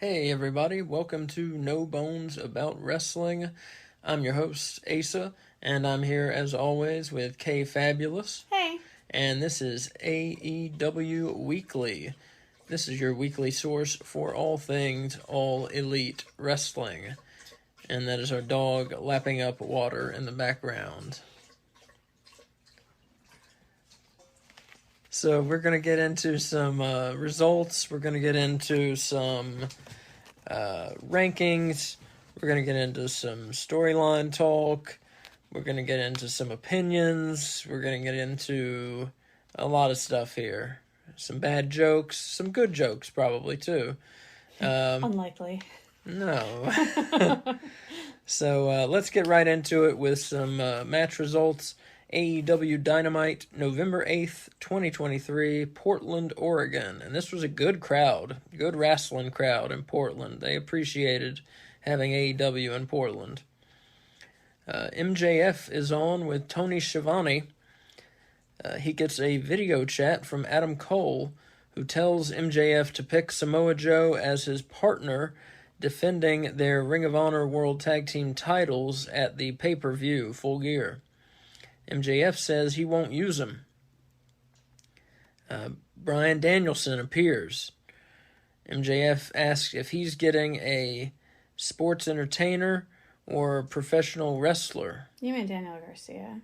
Hey everybody, welcome to No Bones About Wrestling. I'm your host, Asa, and I'm here as always with Kay Fabulous. Hey. And this is AEW Weekly. This is your weekly source for all things All Elite Wrestling. And that is our dog lapping up water in the background. So we're going to get into some results. We're going to get into some rankings. We're going to get into some storyline talk. We're going to get into some opinions. We're going to get into a lot of stuff here. Some bad jokes, some good jokes probably too. Unlikely. No. So let's get right into it with some match results. AEW Dynamite, November 8th, 2023, Portland, Oregon. And this was a good crowd, good wrestling crowd in Portland. They appreciated having AEW in Portland. MJF is on with Tony Schiavone. He gets a video chat from Adam Cole, who tells MJF to pick Samoa Joe as his partner defending their Ring of Honor World Tag Team titles at the pay-per-view Full Gear. MJF says he won't use him. Bryan Danielson appears. MJF asks if he's getting a sports entertainer or professional wrestler. You meant Daniel Garcia.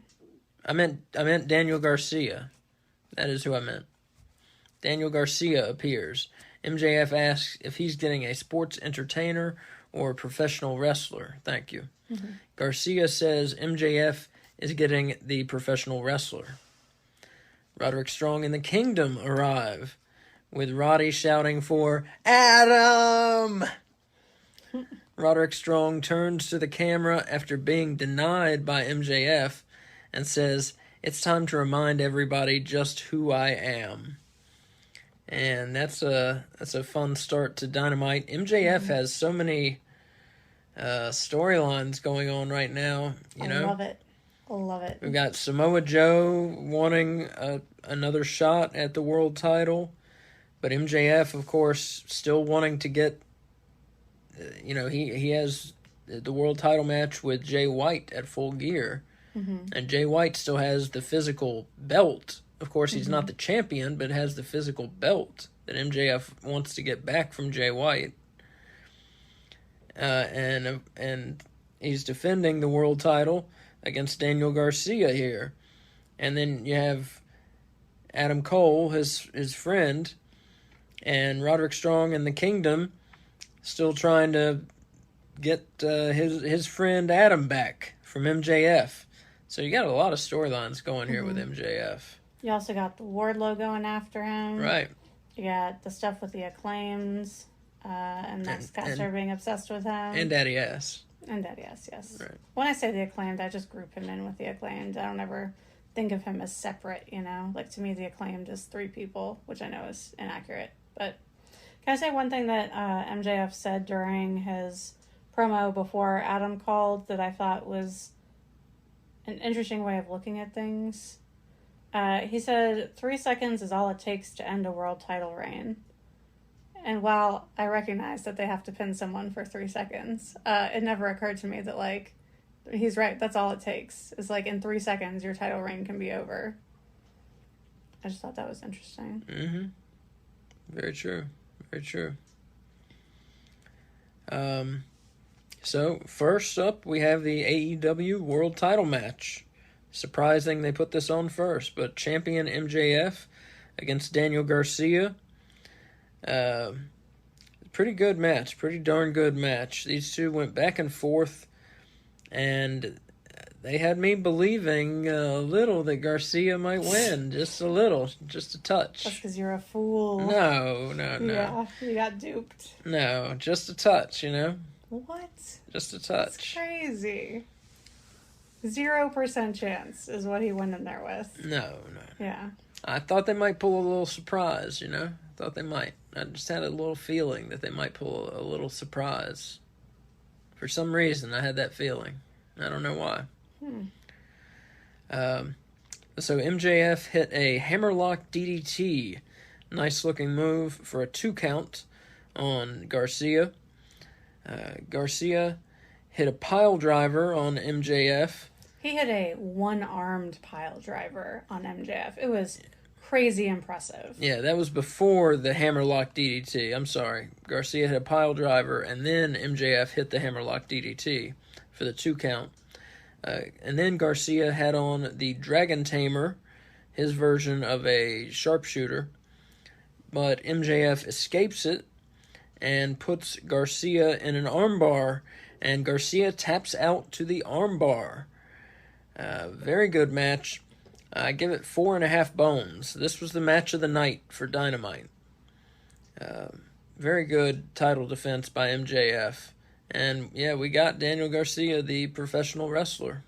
I meant Daniel Garcia. That is who I meant. Daniel Garcia appears. MJF asks if he's getting a sports entertainer or a professional wrestler. Thank you. Mm-hmm. Garcia says MJF is getting the professional wrestler. Roderick Strong and the Kingdom arrive, with Roddy shouting for Adam! Roderick Strong turns to the camera after being denied by MJF and says, "It's time to remind everybody just who I am." And that's a fun start to Dynamite. MJF has so many storylines going on right now. I love it. Love it. We've got Samoa Joe wanting another shot at the world title, but MJF, of course, still wanting to get, he has the world title match with Jay White at Full Gear, and Jay White still has the physical belt. Of course, he's not the champion, but has the physical belt that MJF wants to get back from Jay White, and he's defending the world title against Daniel Garcia here. And then you have Adam Cole, his friend, and Roderick Strong and the Kingdom still trying to get his friend Adam back from MJF. So you got a lot of storylines going here with MJF. You also got the Wardlow going after him. Right. You got the stuff with the Acclaims, and Nextcaster being obsessed with him. And Daddy Ass. And Daddy Ass, yes. Right. When I say the Acclaimed, I just group him in with the Acclaimed. I don't ever think of him as separate, Like, to me, the Acclaimed is three people, which I know is inaccurate. But can I say one thing that MJF said during his promo before Adam called that I thought was an interesting way of looking at things? He said 3 seconds is all it takes to end a world title reign. And while I recognize that they have to pin someone for 3 seconds, it never occurred to me that, he's right, that's all it takes. Is, in 3 seconds, your title reign can be over. I just thought that was interesting. Mm-hmm. Very true. Very true. So, first up, we have the AEW World Title match. Surprising they put this on first, but champion MJF against Daniel Garcia. Pretty good match, pretty darn good match. These two went back and forth, and they had me believing a little that Garcia might win. Just a little, just a touch. That's because you're a fool. No. Yeah, you got duped. No, just a touch, What? Just a touch. That's crazy. 0% chance is what he went in there with. No. Yeah. I thought they might pull a little surprise, Thought they might. I just had a little feeling that they might pull a little surprise. For some reason, I had that feeling. I don't know why. So MJF hit a hammerlock DDT. Nice looking move for a 2 count on Garcia. Garcia hit a pile driver on MJF. He hit a one-armed pile driver on MJF. It was crazy impressive. Yeah, that was before the hammerlock DDT. I'm sorry. Garcia hit a pile driver, and then MJF hit the hammerlock DDT for the 2 count. And then Garcia had on the Dragon Tamer, his version of a sharpshooter. But MJF escapes it and puts Garcia in an armbar, and Garcia taps out to the armbar. Very good match. I give it 4.5 bones. This was the match of the night for Dynamite. Very good title defense by MJF. And yeah, we got Daniel Garcia, the professional wrestler.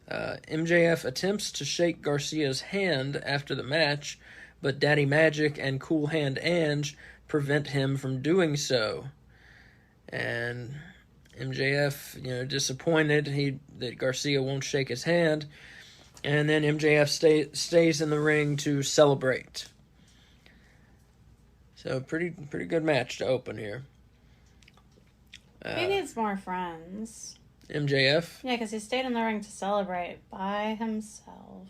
MJF attempts to shake Garcia's hand after the match, but Daddy Magic and Cool Hand Ange prevent him from doing so. And MJF, disappointed that Garcia won't shake his hand. And then MJF stays in the ring to celebrate. So pretty good match to open here. He needs more friends. MJF? Yeah, because he stayed in the ring to celebrate by himself.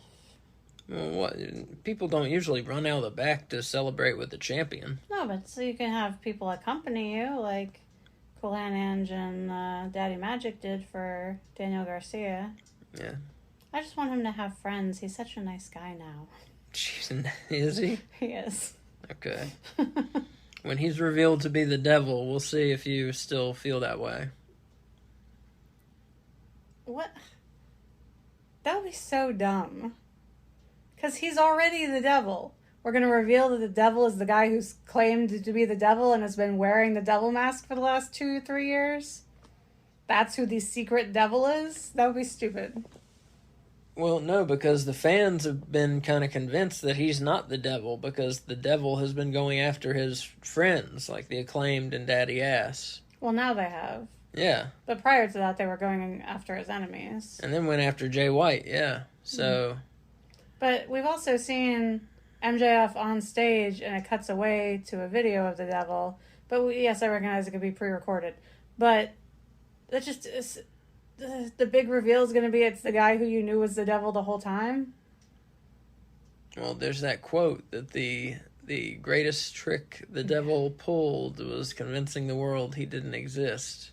Well, what? People don't usually run out of the back to celebrate with the champion. No, but so you can have people accompany you, like Cool Hand Ange and Daddy Magic did for Daniel Garcia. Yeah. I just want him to have friends. He's such a nice guy now. Jeez, is he? He is. Okay. When he's revealed to be the devil, we'll see if you still feel that way. What? That would be so dumb. Because he's already the devil. We're going to reveal that the devil is the guy who's claimed to be the devil and has been wearing the devil mask for the last 2 or 3 years? That's who the secret devil is? That would be stupid. Well, no, because the fans have been kind of convinced that he's not the devil, because the devil has been going after his friends, like the Acclaimed and Daddy Ass. Well, now they have. Yeah. But prior to that, they were going after his enemies. And then went after Jay White, yeah. So... But we've also seen MJF on stage, and it cuts away to a video of the devil. But yes, I recognize it could be pre-recorded. But that just is... The big reveal is going to be it's the guy who you knew was the devil the whole time? Well, there's that quote that the greatest trick the devil pulled was convincing the world he didn't exist.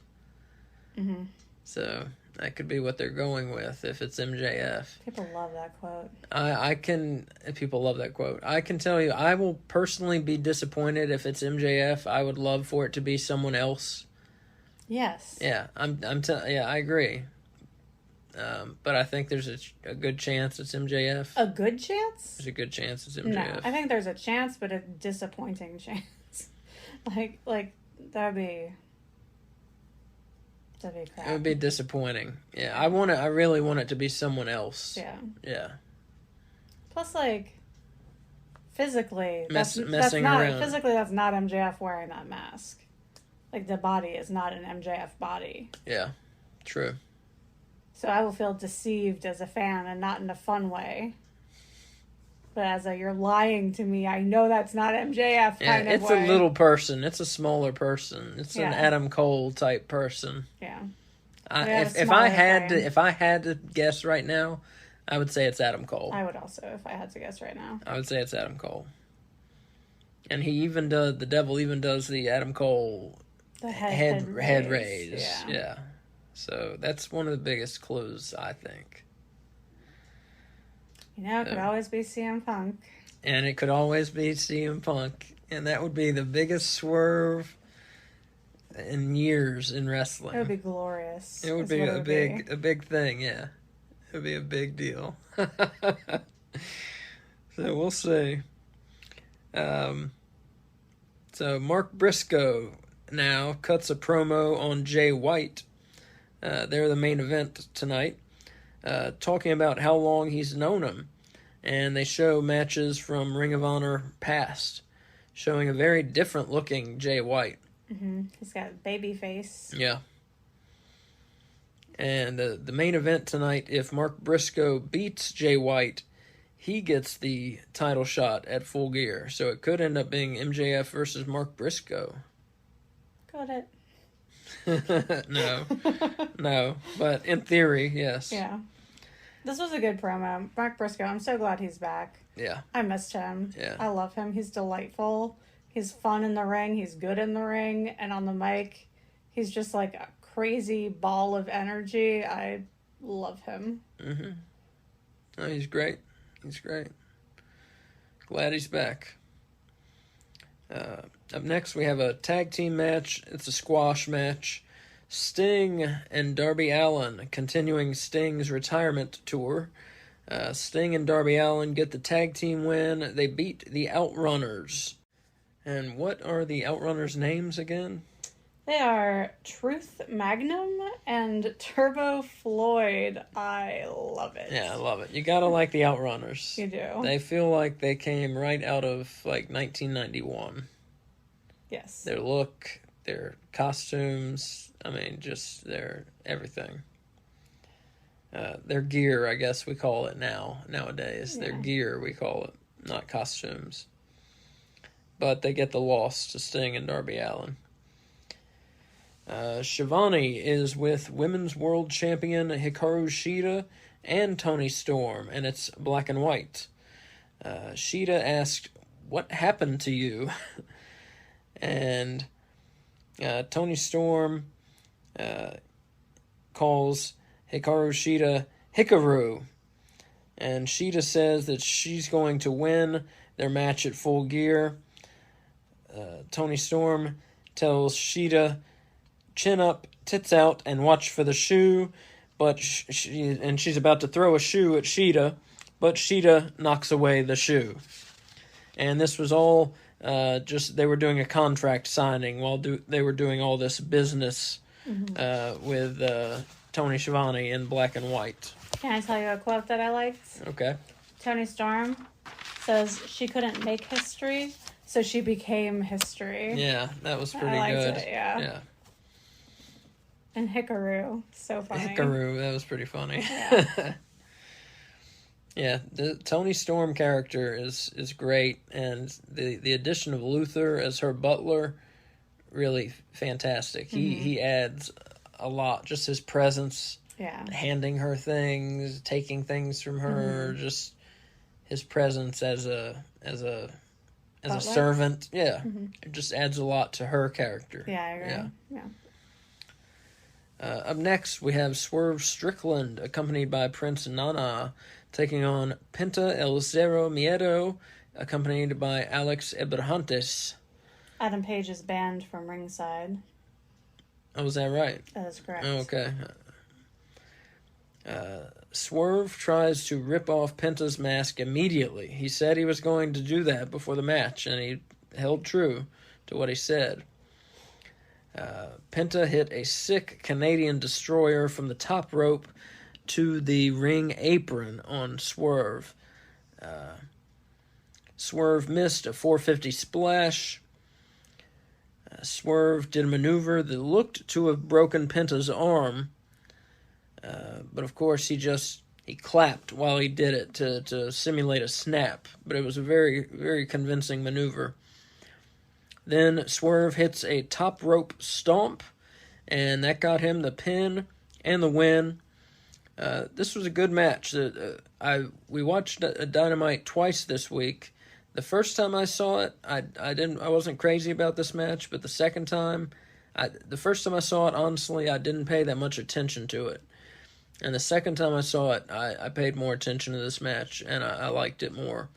Mm-hmm. So that could be what they're going with if it's MJF. People love that quote. People love that quote. I can tell you, I will personally be disappointed if it's MJF. I would love for it to be someone else. Yes. Yeah, I agree. But I think there's a good chance it's MJF. A good chance? There's a good chance it's MJF. No, I think there's a chance, but a disappointing chance. like that'd be crap. It would be disappointing. Yeah, I really want it to be someone else. Yeah. Yeah. Plus, physically, Messing that's not around. Physically, that's not MJF wearing that mask. Like, the body is not an MJF body. Yeah, true. So I will feel deceived as a fan, and not in a fun way. But as you're lying to me, I know that's not MJF kind of it's way. a little person. It's a smaller person. It's an Adam Cole type person. Yeah. If I had to guess right now, I would say it's Adam Cole. I would also, if I had to guess right now. I would say it's Adam Cole. And the devil even does the Adam Cole the head raise. Yeah. So that's one of the biggest clues, I think. It could always be CM Punk. And it could always be CM Punk. And that would be the biggest swerve in years in wrestling. It would be glorious. It would be a big thing, yeah. It would be a big deal. So we'll see. So Mark Briscoe now cuts a promo on Jay White. They're the main event tonight. Talking about how long he's known him. And they show matches from Ring of Honor past, showing a very different looking Jay White. Mm-hmm. He's got a baby face. Yeah. And the main event tonight, if Mark Briscoe beats Jay White, he gets the title shot at Full Gear. So it could end up being MJF versus Mark Briscoe. Got it. No. But in theory, yes. Yeah. This was a good promo. Mark Briscoe, I'm so glad he's back. Yeah. I missed him. Yeah. I love him. He's delightful. He's fun in the ring. He's good in the ring. And on the mic, he's just like a crazy ball of energy. I love him. Mm-hmm. Oh, he's great. He's great. Glad he's back. Up next, we have a tag team match. It's a squash match. Sting and Darby Allin continuing Sting's retirement tour. Sting and Darby Allin get the tag team win. They beat the Outrunners. And what are the Outrunners' names again? They are Truth Magnum and Turbo Floyd. I love it. Yeah, I love it. You gotta like the Outrunners. You do. They feel like they came right out of, 1991. Yes. Their look, their costumes, just their everything. Their gear, I guess we call it nowadays. Yeah. Their gear, we call it, not costumes. But they get the loss to Sting and Darby Allin. Shivani is with Women's World Champion Hikaru Shida and Toni Storm, and it's black and white. Shida asked, "What happened to you?" And Toni Storm calls Hikaru Shida Hikaru. And Shida says that she's going to win their match at Full Gear. Toni Storm tells Shida, "Chin up, tits out, and watch for the shoe." But she's about to throw a shoe at Shida, but Shida knocks away the shoe. And this was all they were doing a contract signing while they were doing all this business with Tony Schiavone in black and white. Can I tell you a quote that I liked? Okay. Toni Storm says she couldn't make history, so she became history. Yeah, that was pretty I liked good. It, yeah. And Hikaru, so funny. Hikaru, that was pretty funny. Yeah. Yeah, the Toni Storm character is great, and the addition of Luther as her butler, really fantastic. He adds a lot, just his presence, handing her things, taking things from her, just his presence as a servant. Yeah, it just adds a lot to her character. Yeah, I agree. Yeah. Up next, we have Swerve Strickland, accompanied by Prince Nana, taking on Penta El Zero Miedo, accompanied by Alex Abrahantes. Adam Page is banned from ringside. Oh, is that right? That is correct. Oh, okay. Swerve tries to rip off Penta's mask immediately. He said he was going to do that before the match, and he held true to what he said. Penta hit a sick Canadian destroyer from the top rope to the ring apron on Swerve. Swerve missed a 450 splash. Swerve did a maneuver that looked to have broken Penta's arm, but of course he clapped while he did it to simulate a snap, but it was a very, very convincing maneuver. Then Swerve hits a top rope stomp, and that got him the pin and the win. This was a good match. We watched Dynamite twice this week. The first time I saw it, I wasn't crazy about this match, but the second time, the first time I saw it, honestly, I didn't pay that much attention to it. And the second time I saw it, I paid more attention to this match, and I liked it more.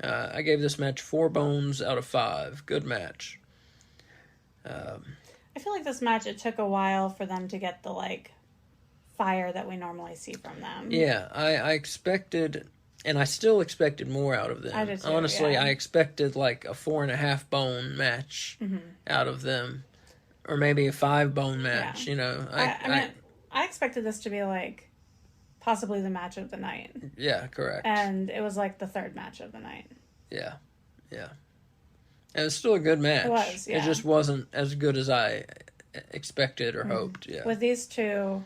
I gave this match 4 bones out of 5. Good match. I feel like this match, it took a while for them to get the, fire that we normally see from them. Yeah, I expected, and I still expected more out of them. I did too, honestly, yeah. I expected, a 4.5 bone match out of them. Or maybe a 5 bone match, I expected this to be, possibly the match of the night. Yeah, correct. And it was, the 3rd match of the night. Yeah. And it was still a good match. It was, yeah. It just wasn't as good as I expected or hoped, yeah. With these two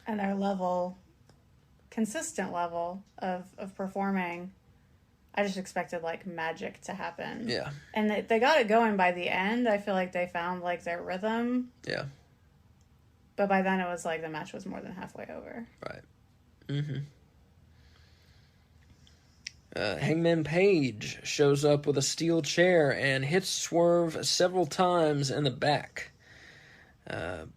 and their level consistent level of performing. I just expected, like, magic to happen. Yeah. And they got it going by the end. I feel like they found, like, their rhythm. Yeah. But by then it was like the match was more than halfway over. Right. Mm-hmm. Hangman Page shows up with a steel chair and hits Swerve several times in the back.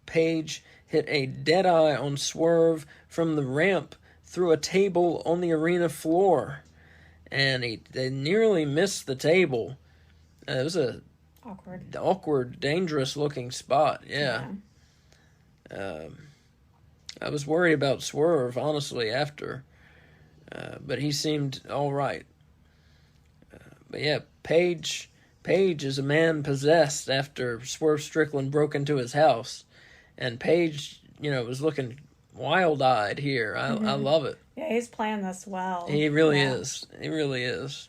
Page hit a deadeye on Swerve from the ramp through a table on the arena floor. And they nearly missed the table. It was a awkward, dangerous-looking spot. Yeah. I was worried about Swerve, honestly, after. But he seemed all right. But yeah, Page is a man possessed after Swerve Strickland broke into his house. And Page, was looking wild-eyed here. I love it. Yeah, he's playing this well. He really is. He really is.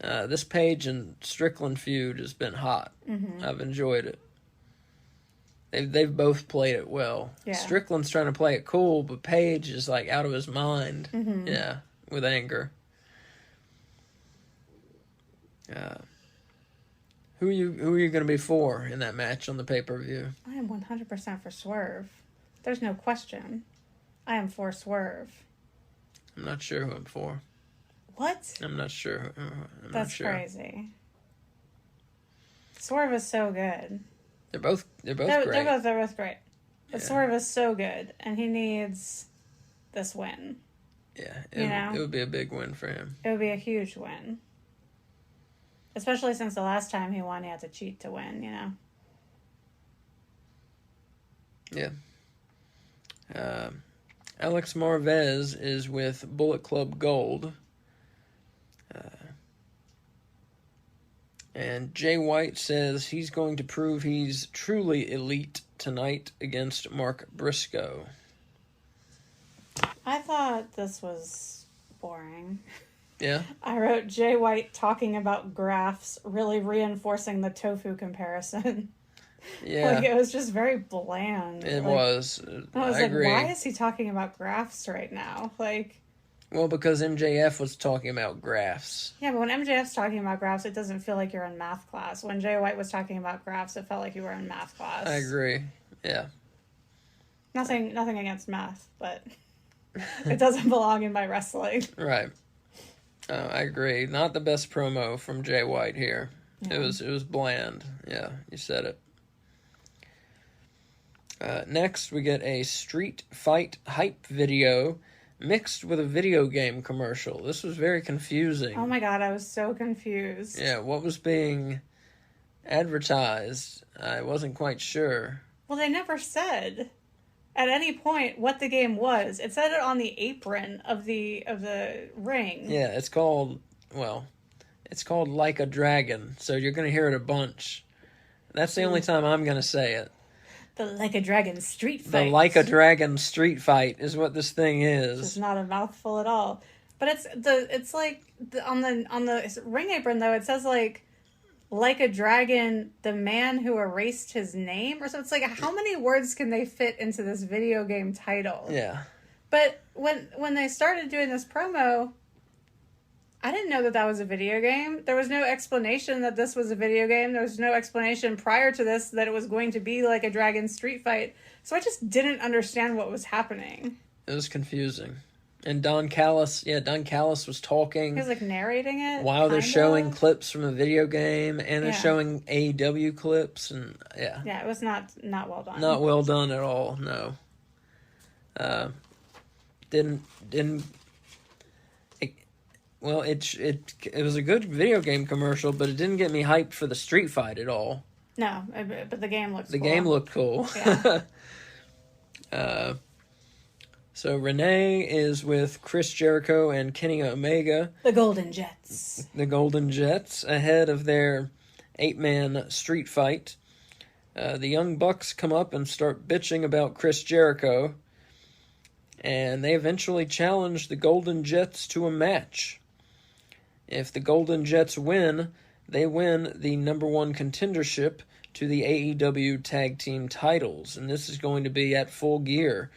This Page and Strickland feud has been hot. Mm-hmm. I've enjoyed it. They've both played it well. Yeah. Strickland's trying to play it cool, but Page is like out of his mind. Mm-hmm. Yeah, with anger. Who are you going to be for in that match on the pay-per-view? I am 100% for Swerve. There's no question. I am for Swerve. I'm not sure who I'm for. What? I'm not sure. That's crazy. Swerve is so good. They're both great. They're both great. But Swerve is so good, and he needs this win. Yeah, it would be a big win for him. It would be a huge win. Especially since the last time he won, he had to cheat to win, Yeah. Alex Marvez is with Bullet Club Gold. And Jay White says he's going to prove he's truly elite tonight against Mark Briscoe. I thought this was boring. Yeah? I wrote Jay White talking about graphs, really reinforcing the tofu comparison. Yeah. It was just very bland. It was. I was agree. Why is he talking about graphs right now? Well, because MJF was talking about graphs. Yeah, but when MJF's talking about graphs, it doesn't feel like you're in math class. When Jay White was talking about graphs, it felt like you were in math class. I agree. Yeah. Nothing against math, but it doesn't belong in my wrestling. Right. I agree. Not the best promo from Jay White here. Yeah. It was bland. Yeah, you said it. Next, we get a street fight hype video mixed with a video game commercial. This was very confusing. Oh my god, I was so confused. Yeah, what was being advertised? I wasn't quite sure. Well, they never said at any point what the game was. It said it on the apron of the ring. Yeah, it's called Like a Dragon, so you're going to hear it a bunch. That's the only time I'm going to say it. The Like a Dragon street fight. The Like a Dragon street fight is what this thing is. It's not a mouthful at all. But it's like on the ring apron though, it says like a Dragon, the man who erased his name, or so. It's like, how many words can they fit into this video game title? Yeah. But when they started doing this promo, I didn't know that was a video game. There was no explanation that this was a video game. There was no explanation prior to this that it was going to be like a Dragon street fight. So I just didn't understand what was happening. It was confusing. And Don Callis was talking. He was like narrating it. While they're showing clips from a video game, and they're showing AEW clips, and yeah. Yeah, it was not well done. Not well done at all, no. Didn't Well, it was a good video game commercial, but it didn't get me hyped for the street fight at all. No, but the game looked cool. The game looked cool. Yeah. So Renee is with Chris Jericho and Kenny Omega. The Golden Jets. The Golden Jets, ahead of their 8-man street fight. The Young Bucks come up and start bitching about Chris Jericho. And they eventually challenge the Golden Jets to a match. If the Golden Jets win, they win the number 1 contendership to the AEW Tag Team titles. And this is going to be at Full Gear.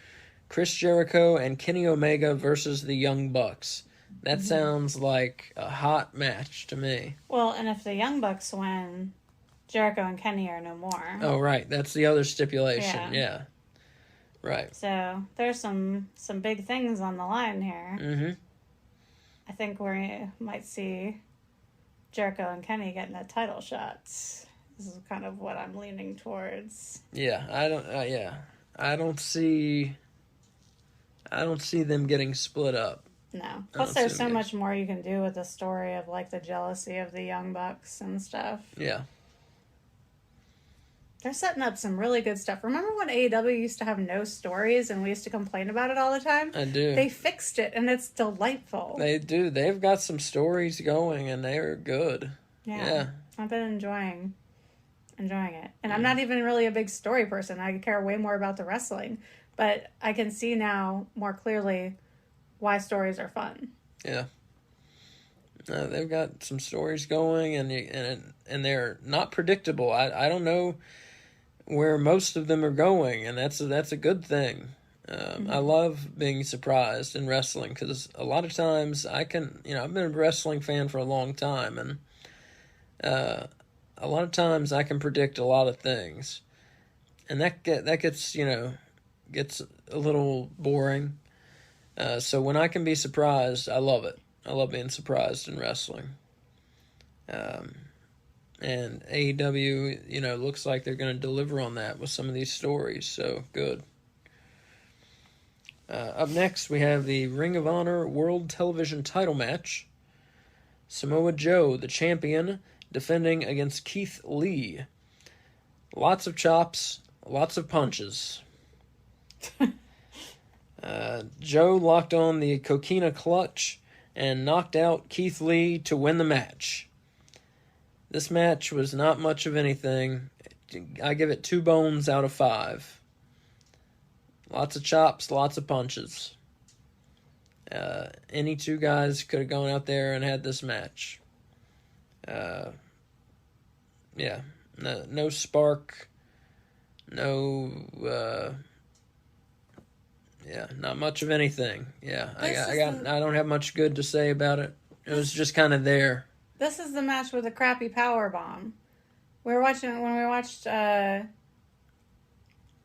Chris Jericho and Kenny Omega versus the Young Bucks. That sounds like a hot match to me. Well, and if the Young Bucks win, Jericho and Kenny are no more. Oh, right. That's the other stipulation. Yeah. Right. So there's some big things on the line here. Mm-hmm. I think we might see Jericho and Kenny getting a title shot. This is kind of what I'm leaning towards. Yeah, I don't see them getting split up. No. Plus, there's so much more you can do with the story of like the jealousy of the Young Bucks and stuff. Yeah. They're setting up some really good stuff. Remember when AEW used to have no stories and we used to complain about it all the time? I do. They fixed it and it's delightful. They do. They've got some stories going and they are good. Yeah. I've been enjoying it. And I'm not even really a big story person. I care way more about the wrestling. But I can see now more clearly why stories are fun. Yeah. They've got some stories going and they're not predictable. I don't know where most of them are going, and that's a good thing. I love being surprised in wrestling because a lot of times I've been a wrestling fan for a long time, and a lot of times I can predict a lot of things, and that gets gets a little boring. So when I can be surprised, I love it. I love being surprised in wrestling. And AEW, looks like they're going to deliver on that with some of these stories, so good. Up next, we have the Ring of Honor World Television title match. Samoa Joe, the champion, defending against Keith Lee. Lots of chops, lots of punches. Joe locked on the Coquina clutch and knocked out Keith Lee to win the match. This match was not much of anything. I give it 2 bones out of 5. Lots of chops, lots of punches. Any 2 guys could have gone out there and had this match. No spark. No. Not much of anything. Yeah, I don't have much good to say about it. It was just kind of there. This is the match with a crappy power bomb. When we watched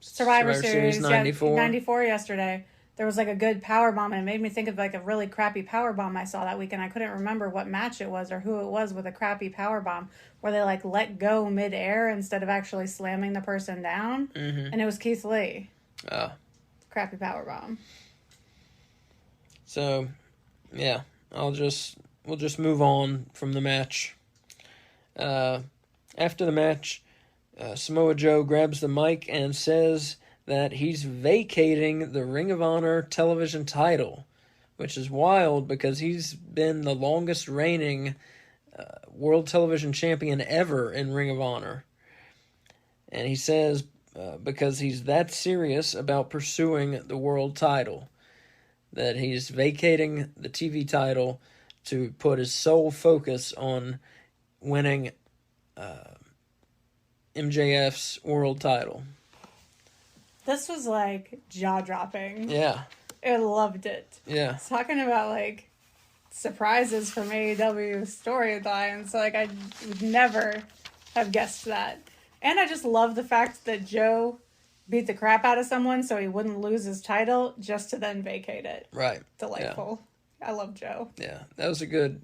Survivor Series 94 yesterday. There was like a good power bomb, and it made me think of like a really crappy power bomb I saw that week, and I couldn't remember what match it was or who it was with a crappy power bomb where they like let go midair instead of actually slamming the person down, and it was Keith Lee. Oh. Crappy power bomb. So, yeah, we'll just move on from the match. After the match, Samoa Joe grabs the mic and says that he's vacating the Ring of Honor television title, which is wild because he's been the longest reigning world television champion ever in Ring of Honor. And he says because he's that serious about pursuing the world title, that he's vacating the TV title to put his sole focus on winning MJF's world title. This was like jaw-dropping. Yeah. I loved it. Yeah. Talking about like surprises from AEW storylines, like I would never have guessed that. And I just love the fact that Joe beat the crap out of someone so he wouldn't lose his title just to then vacate it. Right. Delightful. Yeah. I love Joe. Yeah, that was a good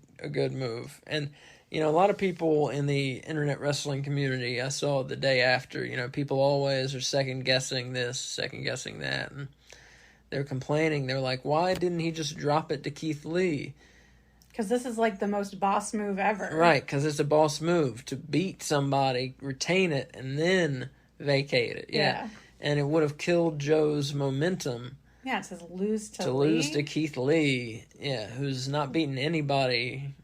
move. And, a lot of people in the internet wrestling community, I saw the day after, people always are second-guessing this, second-guessing that. And they're complaining. They're like, why didn't he just drop it to Keith Lee? Because this is like the most boss move ever. Right, because it's a boss move to beat somebody, retain it, and then vacate it. Yeah. And it would have killed Joe's momentum. Yeah, it says lose to Lee. Lose to Keith Lee, yeah, who's not beaten anybody,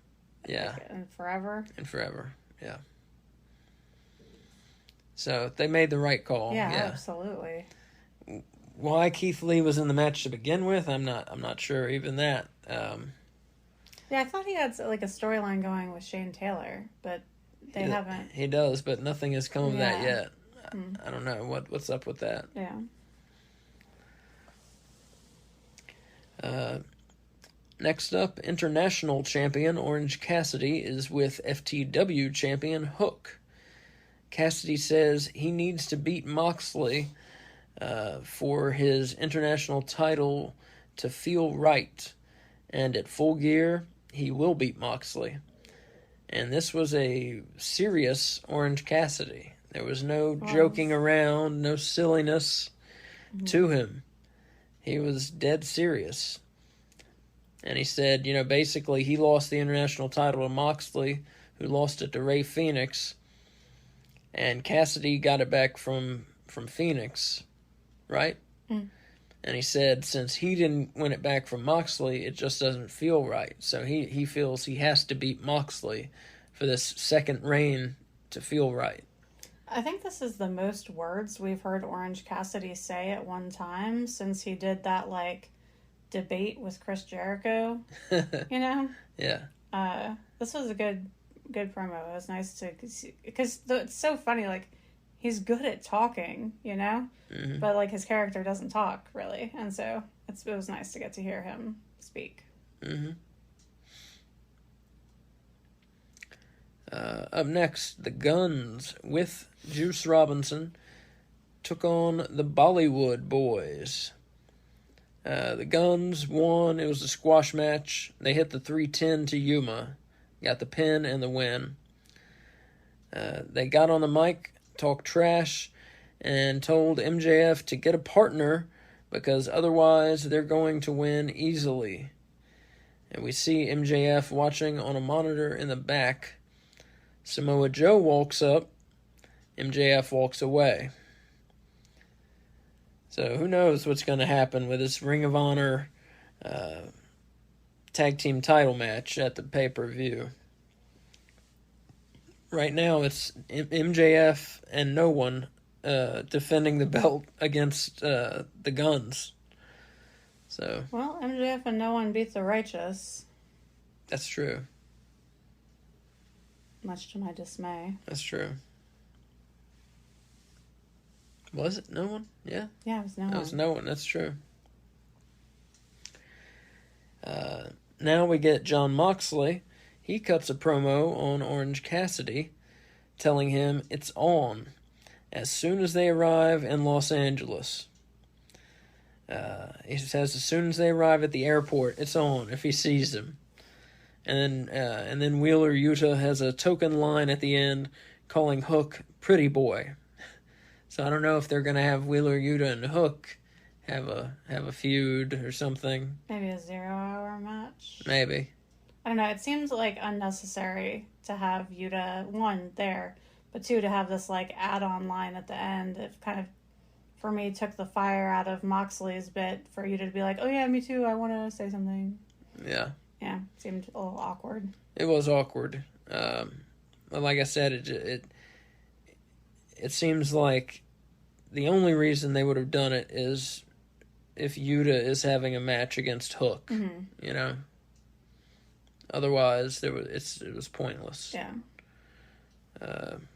yeah. In forever. Yeah. So they made the right call. Yeah, absolutely. Why Keith Lee was in the match to begin with, I'm not sure even that. Yeah, I thought he had like a storyline going with Shane Taylor, but they haven't. He does, but nothing has come of that yet. I don't know what's up with that. Yeah. Next up, international champion Orange Cassidy is with FTW champion Hook. Cassidy says he needs to beat Moxley for his international title to feel right. And at Full Gear, he will beat Moxley. And this was a serious Orange Cassidy. There was no joking around, no silliness to him. He was dead serious. And he said, basically he lost the international title to Moxley, who lost it to Ray Phoenix. And Cassidy got it back from Phoenix, right? Mm. And he said since he didn't win it back from Moxley, it just doesn't feel right. So he feels he has to beat Moxley for this second reign to feel right. I think this is the most words we've heard Orange Cassidy say at one time since he did that, debate with Chris Jericho, Yeah. This was a good promo. It was nice to, because it's so funny, he's good at talking, Mm-hmm. but his character doesn't talk really, and so it was nice to get to hear him speak. Mm-hmm. Up next, the Guns with Juice Robinson took on the Bollywood Boys. The Guns won. It was a squash match. They hit the 310 to Yuma. Got the pin and the win. They got on the mic, talked trash, and told MJF to get a partner because otherwise they're going to win easily. And we see MJF watching on a monitor in the back. Samoa Joe walks up. MJF walks away. So who knows what's going to happen with this Ring of Honor tag team title match at the pay-per-view. Right now it's MJF and no one defending the belt against the Guns. So well, MJF and no one beat the Righteous. That's true. Much to my dismay. That's true. Was it no one? Yeah? Yeah, it was no one. It was no one, that's true. Now we get John Moxley. He cuts a promo on Orange Cassidy, telling him it's on as soon as they arrive in Los Angeles. He says as soon as they arrive at the airport, it's on if he sees them. And then Wheeler Yuta has a token line at the end calling Hook pretty boy. So I don't know if they're gonna have Wheeler Yuta and Hook have a feud or something. Maybe a 0-hour match. Maybe. I don't know. It seems unnecessary to have Yuta, one, there, but two, to have this add-on line at the end. It kind of, for me, took the fire out of Moxley's bit for Yuta to be like, oh yeah, me too, I want to say something. Yeah. Yeah, seemed a little awkward. It was awkward. Like I said, it seems like the only reason they would have done it is if Yuta is having a match against Hook. Mm-hmm. Otherwise, it was pointless. Yeah.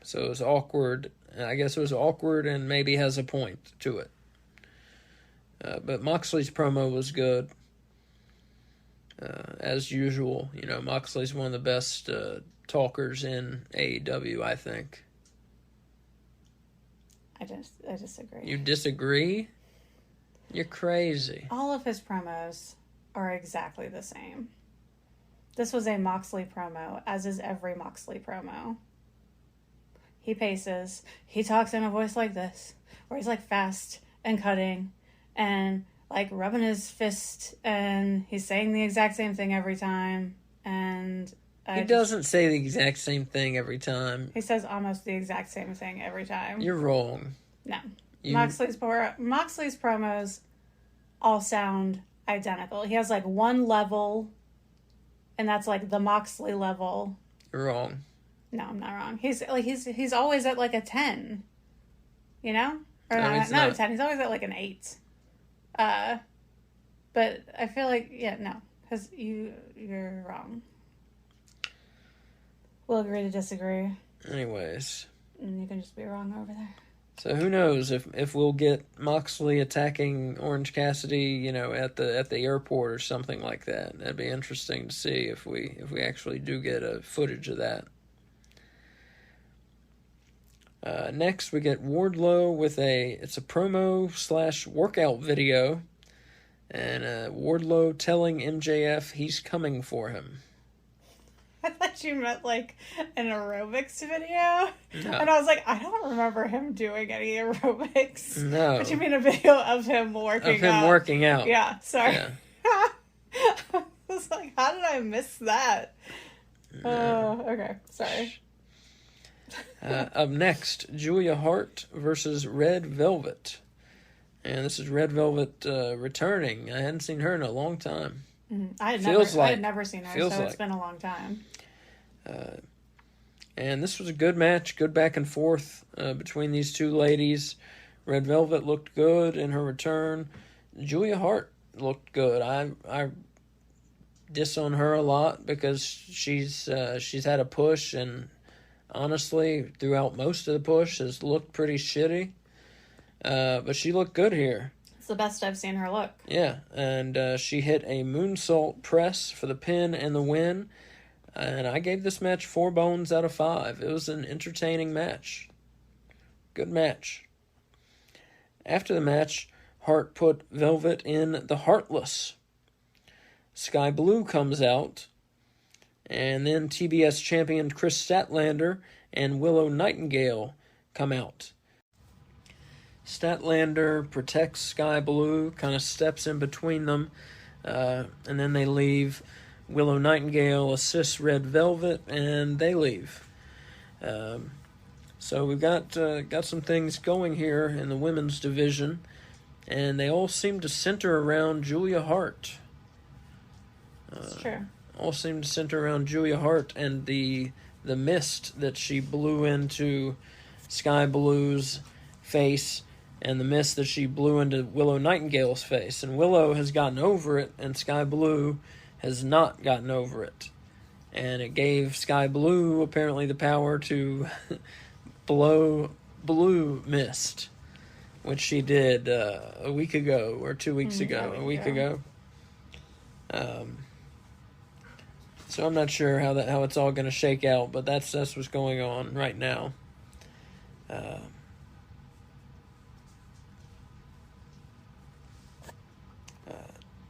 So it was awkward. I guess it was awkward and maybe has a point to it. But Moxley's promo was good. As usual, Moxley's one of the best talkers in AEW, I think. I disagree. You disagree? You're crazy. All of his promos are exactly the same. This was a Moxley promo, as is every Moxley promo. He paces. He talks in a voice like this, where he's fast and cutting and rubbing his fist, and he's saying the exact same thing every time. And he doesn't say the exact same thing every time. He says almost the exact same thing every time. You're wrong. No. Moxley's promos all sound identical. He has one level, and that's the Moxley level. You're wrong. No, I'm not wrong. He's always at a 10. Or no, not a 10. He's always at an 8. But I feel no, because you're wrong. We'll agree to disagree. Anyways. And you can just be wrong over there. So who knows if we'll get Moxley attacking Orange Cassidy, at the airport or something like that. That'd be interesting to see if we actually do get a footage of that. Next, we get Wardlow with it's a promo/workout video, and Wardlow telling MJF he's coming for him. I thought you meant like an aerobics video. No. And I was like, I don't remember him doing any aerobics. No. But you mean a video of him working out? Of him working out. Yeah, sorry. Yeah. I was like, how did I miss that? Oh, okay. Sorry. Up next, Julia Hart versus Red Velvet. And this is Red Velvet returning. I hadn't seen her in a long time. Mm-hmm. I had never seen her, so it's been a long time. And this was a good match, good back and forth between these two ladies. Red Velvet looked good in her return. Julia Hart looked good. I diss on her a lot because she's had a push, and honestly, throughout most of the push, has looked pretty shitty. But she looked good here. It's the best I've seen her look. Yeah, and she hit a moonsault press for the pin and the win. And I gave this match 4 bones out of 5. It was an entertaining match. Good match. After the match, Hart put Velvet in the Heartless. Sky Blue comes out. And then TBS champion Chris Statlander and Willow Nightingale come out. Statlander protects Sky Blue, kind of steps in between them, and then they leave. Willow Nightingale assists Red Velvet, and they leave. So we've got some things going here in the women's division, and they all seem to center around Julia Hart. That's true. All seem to center around Julia Hart and the mist that she blew into Sky Blue's face, and the mist that she blew into Willow Nightingale's face. And Willow has gotten over it, and Sky Blue has not gotten over it. And it gave Sky Blue, apparently, the power to blow blue mist, which she did a week ago, or 2 weeks ago, a week ago. So I'm not sure how it's all going to shake out, but that's what's going on right now.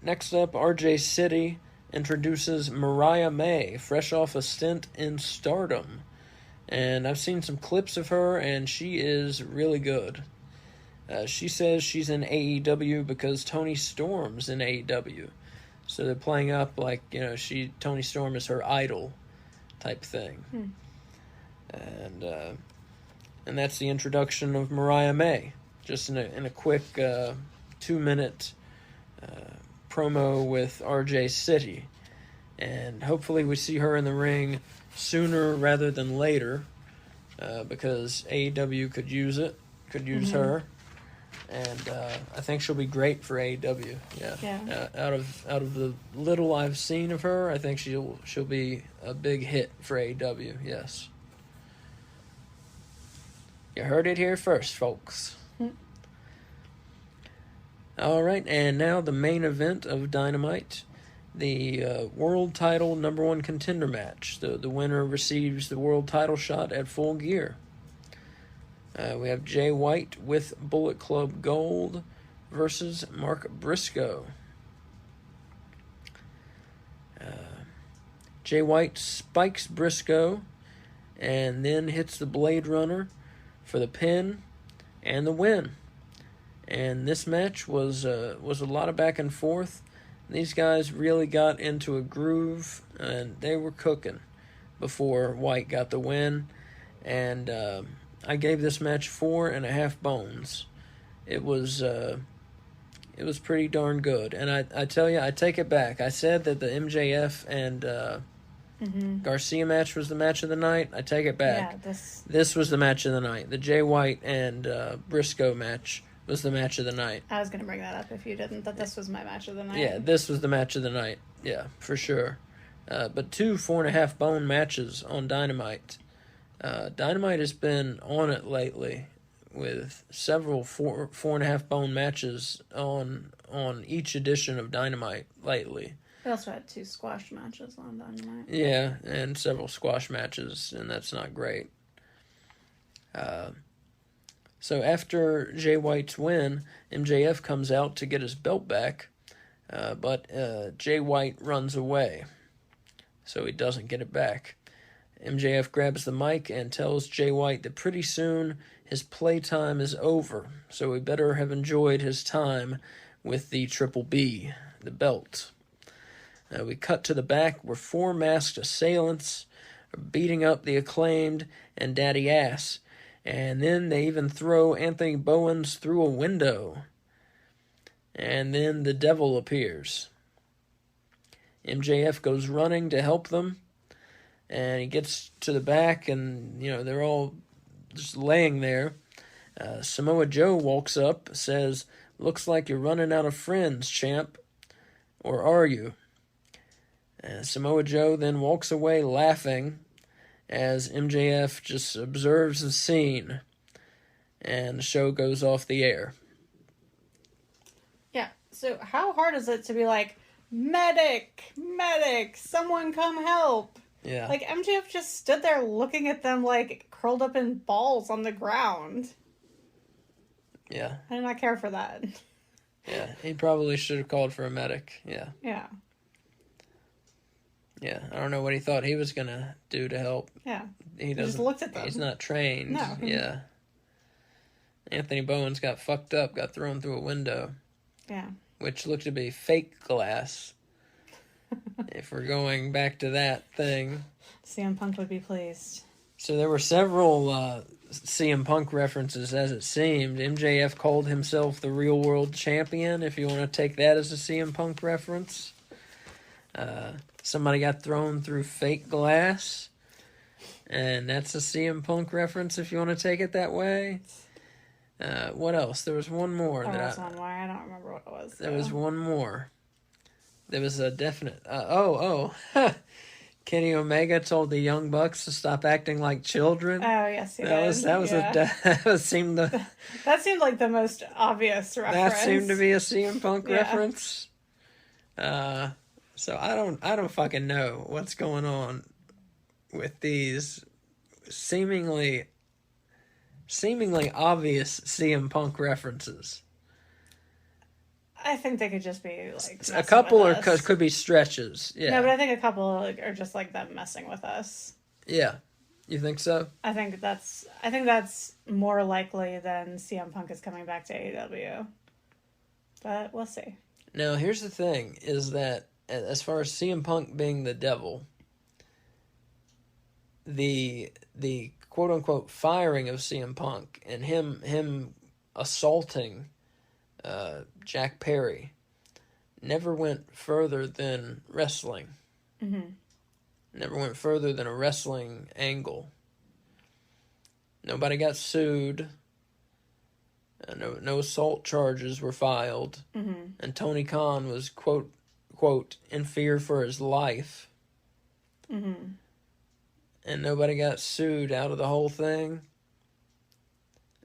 Next up, RJ City introduces Mariah May, fresh off a stint in Stardom. And I've seen some clips of her, and she is really good. She says she's in AEW because Toni Storm's in AEW. So they're playing up like, Toni Storm is her idol type thing. And that's the introduction of Mariah May. Just in a quick 2-minute promo with RJ City. And hopefully we see her in the ring sooner rather than later, because AEW could use her. And I think she'll be great for AEW. Yeah. Out of the little I've seen of her, I think she'll be a big hit for AEW. Yes. You heard it here first, folks. All right, and now the main event of Dynamite, the world title #1 contender match. The winner receives the world title shot at Full Gear. We have Jay White with Bullet Club Gold versus Mark Briscoe. Jay White spikes Briscoe and then hits the Blade Runner for the pin and the win. And this match was a lot of back and forth. These guys really got into a groove, and they were cooking before White got the win. And I gave this match 4.5 bones. It was pretty darn good. And I tell you, I take it back. I said that the MJF and Garcia match was the match of the night. I take it back. Yeah, this was the match of the night. The Jay White and Briscoe match was the match of the night. I was going to bring that up if you didn't, that this was my match of the night. Yeah, this was the match of the night. Yeah, for sure. But 2 4.5 bone matches on Dynamite. Dynamite has been on it lately with several four and a half bone matches on each edition of Dynamite lately. We also had 2 squash matches on Dynamite. Yeah, and several squash matches, and that's not great. So after Jay White's win, MJF comes out to get his belt back, but Jay White runs away, so he doesn't get it back. MJF grabs the mic and tells Jay White that pretty soon his playtime is over, so he better have enjoyed his time with the Triple B, the belt. We cut to the back where 4 masked assailants are beating up the Acclaimed and Daddy Ass, and then they even throw Anthony Bowens through a window. And then the Devil appears. MJF goes running to help them, and he gets to the back, and, they're all just laying there. Samoa Joe walks up, says, "Looks like you're running out of friends, champ. Or are you?" Samoa Joe then walks away laughing as MJF just observes the scene, and the show goes off the air. Yeah, so how hard is it to be like, medic, someone come help? Yeah. Like, MJF just stood there looking at them like curled up in balls on the ground. Yeah. I did not care for that. Yeah, he probably should have called for a medic. Yeah. Yeah. Yeah, I don't know what he thought he was going to do to help. Yeah. He just looked at them. He's not trained. No. Yeah. Anthony Bowens got fucked up, got thrown through a window. Yeah. Which looked to be fake glass. If we're going back to that thing. CM Punk would be pleased. So there were several CM Punk references, as it seemed. MJF called himself the real world champion, if you want to take that as a CM Punk reference. Somebody got thrown through fake glass, and that's a CM Punk reference if you want to take it that way. What else? There was one more. One more. I don't remember what it was. There was one more. There was a definite... Kenny Omega told the Young Bucks to stop acting like children. Oh, yes, he did. That seemed like the most obvious reference. That seemed to be a CM Punk reference. So I don't fucking know what's going on with these seemingly obvious CM Punk references. I think they could just be like a couple, or could be stretches. Yeah. No, but I think a couple are just like them messing with us. Yeah, you think so? I think that's more likely than CM Punk is coming back to AEW. But we'll see. Now, here's the thing: is that as far as CM Punk being the devil, the quote unquote firing of CM Punk and him assaulting Jack Perry never went further than wrestling. Mm-hmm. Never went further than a wrestling angle. Nobody got sued. No assault charges were filed. Mm-hmm. And Tony Khan was quote in fear for his life. Mm-hmm. And nobody got sued out of the whole thing.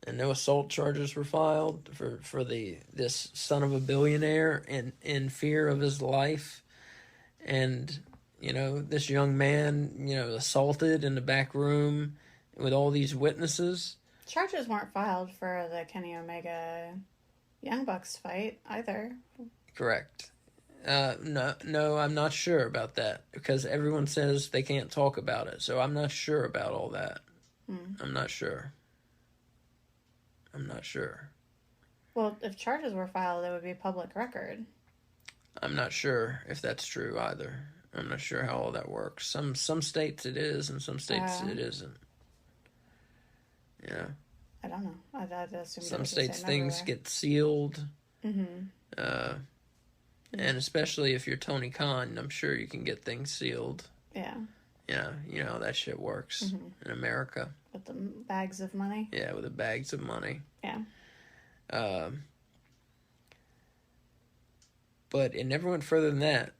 And no assault charges were filed for this son of a billionaire in fear of his life. And, this young man, assaulted in the back room with all these witnesses. Charges weren't filed for the Kenny Omega Young Bucks fight either. Correct. No, I'm not sure about that because everyone says they can't talk about it. So I'm not sure about all that. I'm not sure. Well, if charges were filed, it would be public record. I'm not sure if that's true either. I'm not sure how all that works. Some states it is, and some states it isn't. Yeah. I don't know. I'd assume some states things get sealed. Mm-hmm. And especially if you're Tony Khan, I'm sure you can get things sealed. Yeah. Yeah, you know how that shit works in America. With the bags of money? Yeah, with the bags of money. Yeah. But it never went further than that.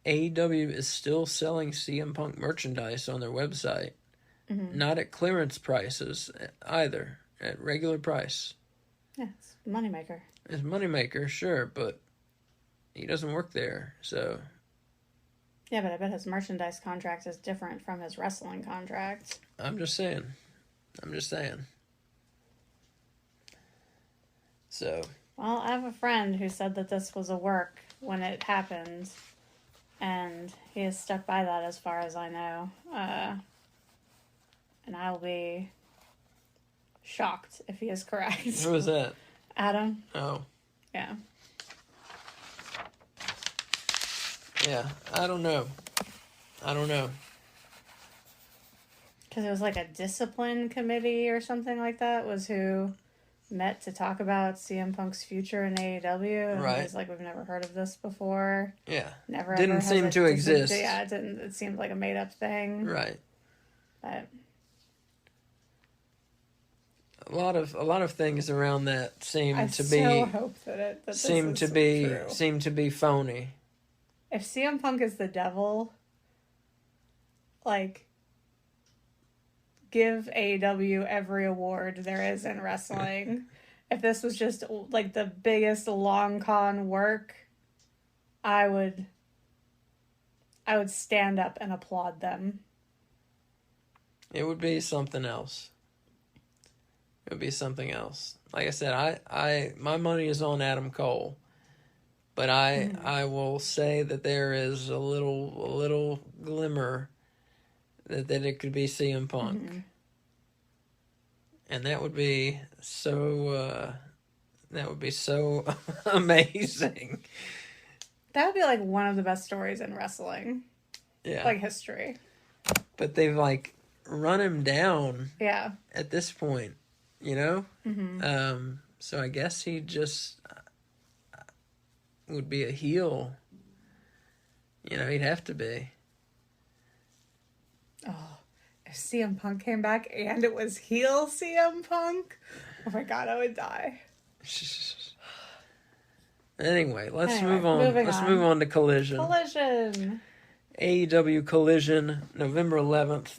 AEW is still selling CM Punk merchandise on their website. Mm-hmm. Not at clearance prices either. at regular price. Yeah, it's a moneymaker. It's a moneymaker, sure, but he doesn't work there, so... Yeah, but I bet his merchandise contract is different from his wrestling contract. I'm just saying. So... Well, I have a friend who said that this was a work when it happened, and he has stuck by that as far as I know. And I'll be shocked if he is correct. Who was that? Adam? Oh. Yeah. Yeah, I don't know. Because it was like a discipline committee or something like that was who met to talk about CM Punk's future in AEW. And Right. He's like, we've never heard of this before. Yeah. Never Didn't ever has seem it to exist. Yeah, it didn't. It seemed like a made up thing. Right. But A lot of things around that seem I to so be hope that this seem is to be true. seem to be phony. If CM Punk is the devil, like, give AEW every award there is in wrestling. If this was just like the biggest long con work, I would stand up and applaud them. It would be something else. It would be something else. Like I said, I my money is on Adam Cole. But I will say that there is a little glimmer that it could be CM Punk. Mm-hmm. And that would be so amazing. That would be like one of the best stories in wrestling. Yeah. Like history. But they've like run him down. Yeah. At this point, you know? Mm-hmm. So I guess he just would be a heel. You know, he'd have to be. Oh, if CM Punk came back and it was heel CM Punk, oh my god, I would die. Anyway, let's move on. Let's move on to Collision. AEW Collision, November 11th,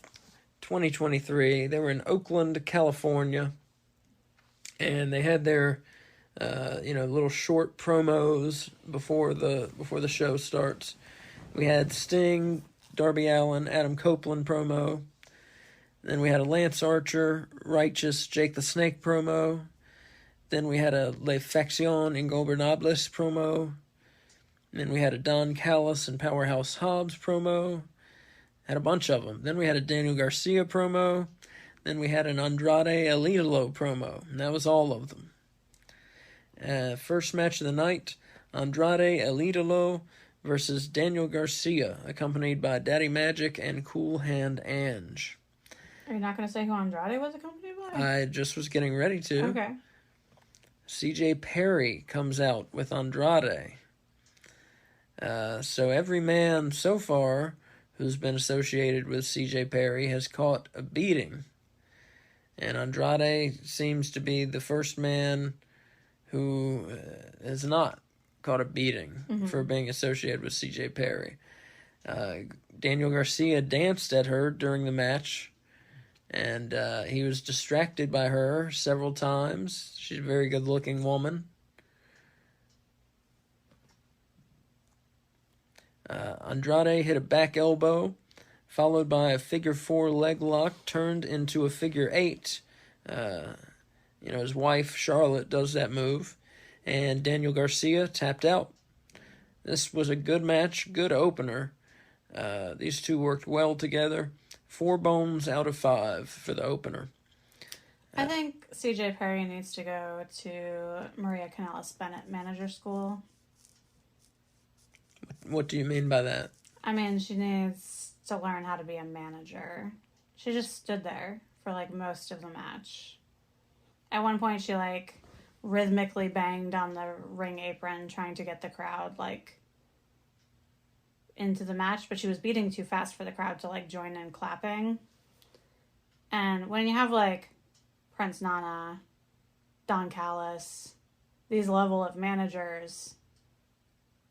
2023. They were in Oakland, California, and they had their little short promos before the show starts. We had Sting, Darby Allin, Adam Copeland promo. Then we had a Lance Archer, Righteous, Jake the Snake promo. Then we had a Le Faction Ingobernables promo. Then we had a Don Callis and Powerhouse Hobbs promo. Had a bunch of them. Then we had a Daniel Garcia promo. Then we had an Andrade El Idolo promo. And that was all of them. First match of the night, Andrade El Idolo versus Daniel Garcia, accompanied by Daddy Magic and Cool Hand Ange. Are you not going to say who Andrade was accompanied by? I just was getting ready to. Okay. CJ Perry comes out with Andrade. So every man so far who's been associated with CJ Perry has caught a beating. And Andrade seems to be the first man who has not caught a beating for being associated with CJ Perry. Daniel Garcia danced at her during the match, and he was distracted by her several times. She's a very good-looking woman. Andrade hit a back elbow, followed by a figure 4 leg lock turned into a figure 8. His wife, Charlotte, does that move. And Daniel Garcia tapped out. This was a good match, good opener. These two worked well together. 4 bones out of 5 for the opener. I think CJ Perry needs to go to Maria Kanellis Bennett Manager School. What do you mean by that? I mean, she needs to learn how to be a manager. She just stood there for, most of the match. At one point, she, rhythmically banged on the ring apron trying to get the crowd, into the match, but she was beating too fast for the crowd to, join in clapping. And when you have, Prince Nana, Don Callis, these level of managers,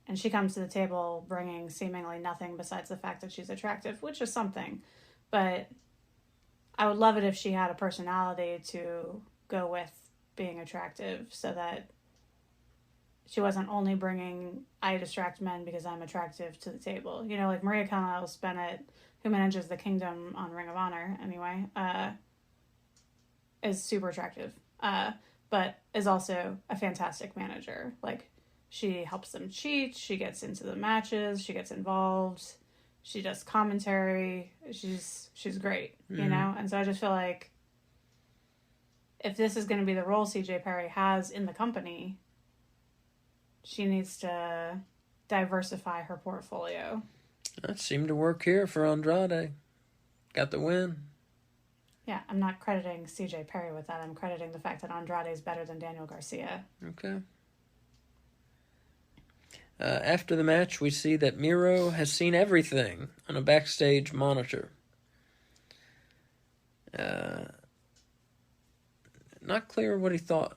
and she comes to the table bringing seemingly nothing besides the fact that she's attractive, which is something. But I would love it if she had a personality to go with being attractive so that she wasn't only bringing I distract men because I'm attractive to the table. You know, like Maria Kanellis Bennett, who manages the Kingdom on Ring of Honor anyway, is super attractive, but is also a fantastic manager. Like, she helps them cheat, she gets into the matches, she gets involved, she does commentary, she's great, you know? And so I just feel like if this is going to be the role CJ Perry has in the company, she needs to diversify her portfolio. That seemed to work here for Andrade. Got the win. Yeah, I'm not crediting CJ Perry with that. I'm crediting the fact that Andrade is better than Daniel Garcia. Okay. After the match, we see that Miro has seen everything on a backstage monitor. Not clear what he thought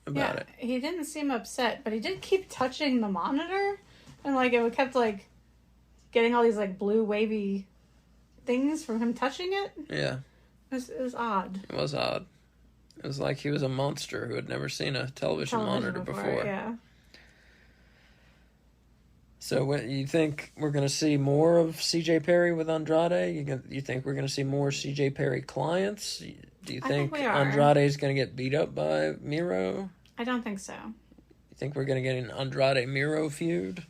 about it. He didn't seem upset, but he did keep touching the monitor, and like it kept like getting all these like blue wavy things from him touching it. Yeah. It was odd. It was odd. It was like he was a monster who had never seen a television monitor before. Yeah. So what, you think we're going to see more of CJ Perry with Andrade? You think we're going to see more CJ Perry clients? Do you think Andrade's going to get beat up by Miro? I don't think so. You think we're going to get an Andrade-Miro feud?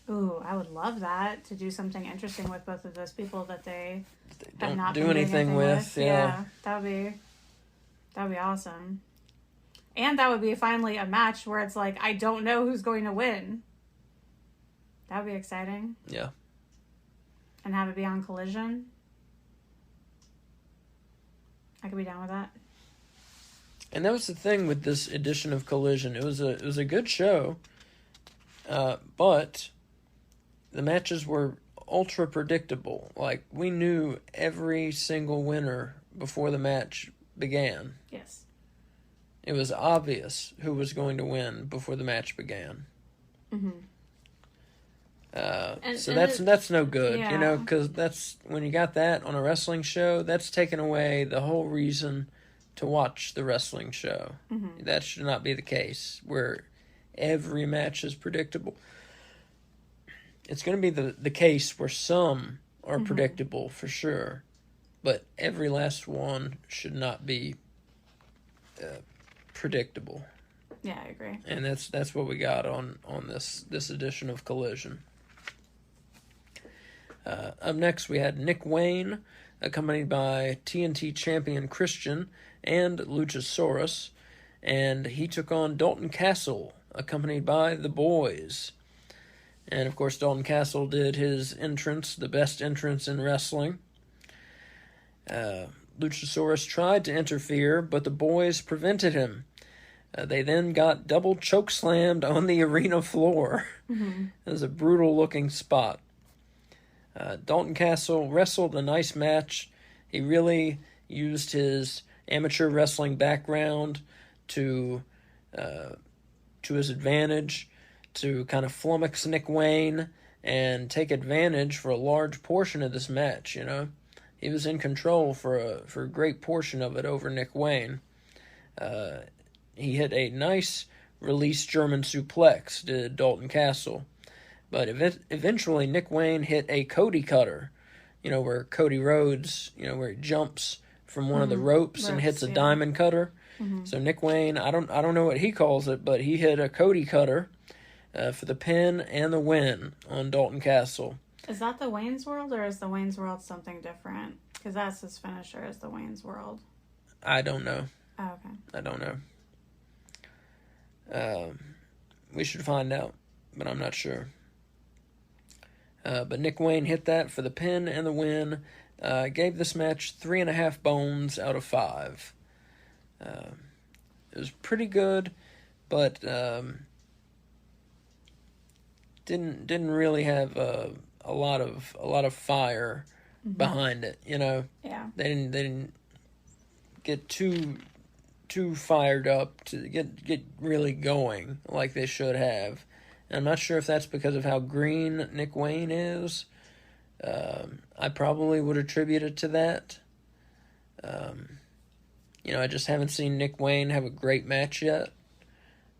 Ooh, I would love that, to do something interesting with both of those people that they have don't not do been anything with. Yeah, that would be awesome. And that would be finally a match where it's like, I don't know who's going to win. That would be exciting. Yeah. And have it be on Collision. I could be down with that. And that was the thing with this edition of Collision. It was a good show, but the matches were ultra predictable. Like, we knew every single winner before the match began. Yes. It was obvious who was going to win before the match began. Mm-hmm. So that's no good, you know, because that's when you got that on a wrestling show, that's taken away the whole reason to watch the wrestling show. Mm-hmm. That should not be the case, where every match is predictable. It's going to be the case where some are predictable for sure, but every last one should not be predictable. Yeah, I agree. And that's what we got on this edition of Collision. Up next, we had Nick Wayne, accompanied by TNT champion Christian and Luchasaurus, and he took on Dalton Castle, accompanied by the Boys. And, of course, Dalton Castle did his entrance, the best entrance in wrestling. Luchasaurus tried to interfere, but the Boys prevented him. They then got double chokeslammed on the arena floor. Mm-hmm. It was a brutal-looking spot. Dalton Castle wrestled a nice match. He really used his amateur wrestling background to his advantage, to kind of flummox Nick Wayne and take advantage for a large portion of this match, you know. He was in control for a great portion of it over Nick Wayne. He hit a nice release German suplex, did Dalton Castle. But eventually Nick Wayne hit a Cody cutter, you know, where Cody Rhodes, you know, where he jumps from one of the ropes and hits a diamond cutter. Mm-hmm. So Nick Wayne, I don't know what he calls it, but he hit a Cody cutter for the pin and the win on Dalton Castle. Is that the Wayne's World, or is the Wayne's World something different? Because that's his finisher, is the Wayne's World. I don't know. Oh, okay. I don't know. We should find out, but I'm not sure. But Nick Wayne hit that for the pin and the win. Gave this match 3.5 bones out of 5. It was pretty good, but didn't really have a lot of fire behind it. You know, they didn't get too fired up to get really going like they should have. And I'm not sure if that's because of how green Nick Wayne is. I probably would attribute it to that. I just haven't seen Nick Wayne have a great match yet.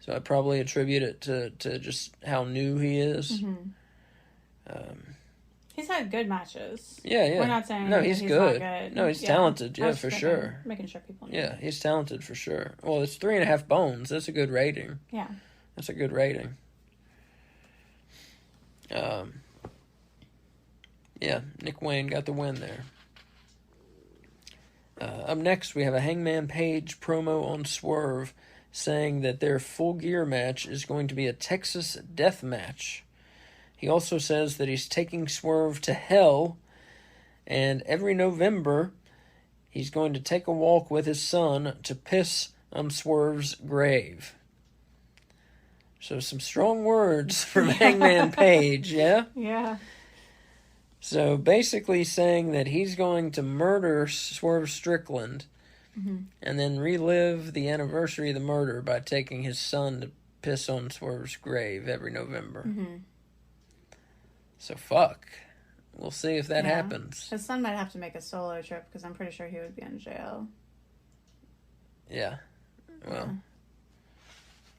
So I probably attribute it to just how new he is. He's had good matches. Yeah. We're not saying no, he's good. Not good. No, he's talented. Yeah, for sure. Making sure people know. Yeah, he's talented for sure. Well, it's 3.5 bones. That's a good rating. Yeah. That's a good rating. Yeah, Nick Wayne got the win there. Up next, we have a Hangman Page promo on Swerve saying that their Full Gear match is going to be a Texas death match. He also says that he's taking Swerve to hell, and every November, he's going to take a walk with his son to piss on Swerve's grave. So some strong words from Hangman Page, yeah? Yeah. So basically saying that he's going to murder Swerve Strickland and then relive the anniversary of the murder by taking his son to piss on Swerve's grave every November. So fuck. We'll see if that happens. His son might have to make a solo trip because I'm pretty sure he would be in jail. Yeah. Well.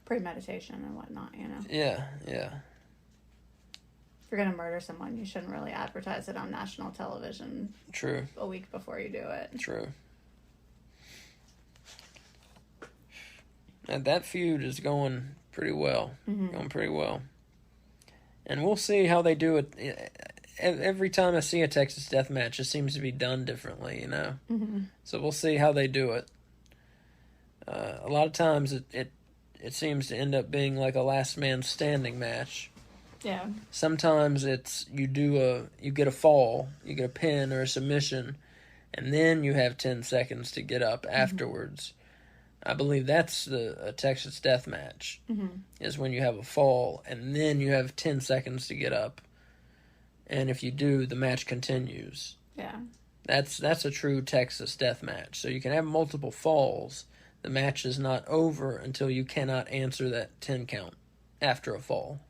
Premeditation and whatnot, Yeah. If you're going to murder someone, you shouldn't really advertise it on national television. True. A week before you do it. True. And that feud is going pretty well. Going pretty well. And we'll see how they do it. Every time I see a Texas death match, it seems to be done differently, So we'll see how they do it. A lot of times it seems to end up being like a last man standing match. Yeah. Sometimes it's you get a fall, you get a pin or a submission, and then you have 10 seconds to get up afterwards. I believe that's a Texas death match, is when you have a fall, and then you have 10 seconds to get up. And if you do, the match continues. Yeah. That's a true Texas death match. So you can have multiple falls. The match is not over until you cannot answer that 10 count after a fall.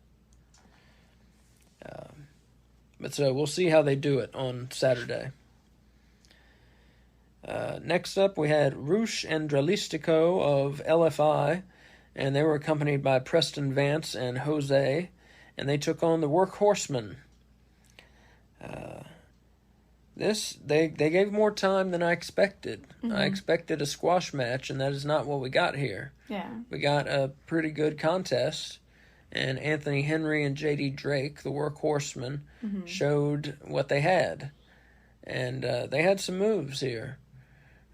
But so we'll see how they do it on Saturday. Next up, we had Rush and Dralistico of LFI, and they were accompanied by Preston Vance and Jose, and they took on the Workhorsemen. They gave more time than I expected. I expected a squash match, and that is not what we got here. Yeah. We got a pretty good contest, and Anthony Henry and J.D. Drake, the Workhorsemen, showed what they had. And they had some moves here.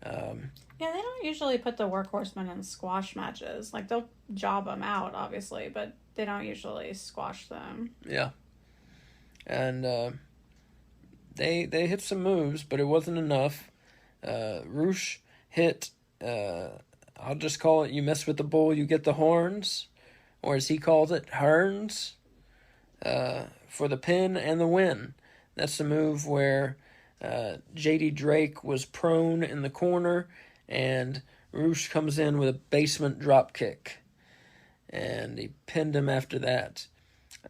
Yeah, they don't usually put the Workhorsemen in squash matches. Like, they'll job them out, obviously, but they don't usually squash them. Yeah. And they hit some moves, but it wasn't enough. Rush hit, I'll just call it, you mess with the bull, you get the horns. Or as he calls it, Hearns. For the pin and the win. That's the move where J.D. Drake was prone in the corner, and Rush comes in with a basement drop kick. And he pinned him after that.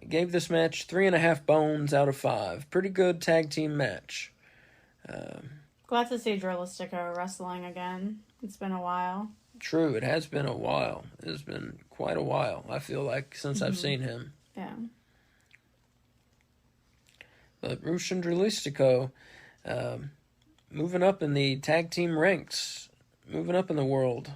I gave this match 3.5 bones out of 5. Pretty good tag team match. Glad to see Dralistico wrestling again. It's been a while. True, it has been a while. It has been quite a while, I feel like, since I've seen him. Yeah. But Rush and Dralistico, moving up in the tag team ranks, moving up in the world.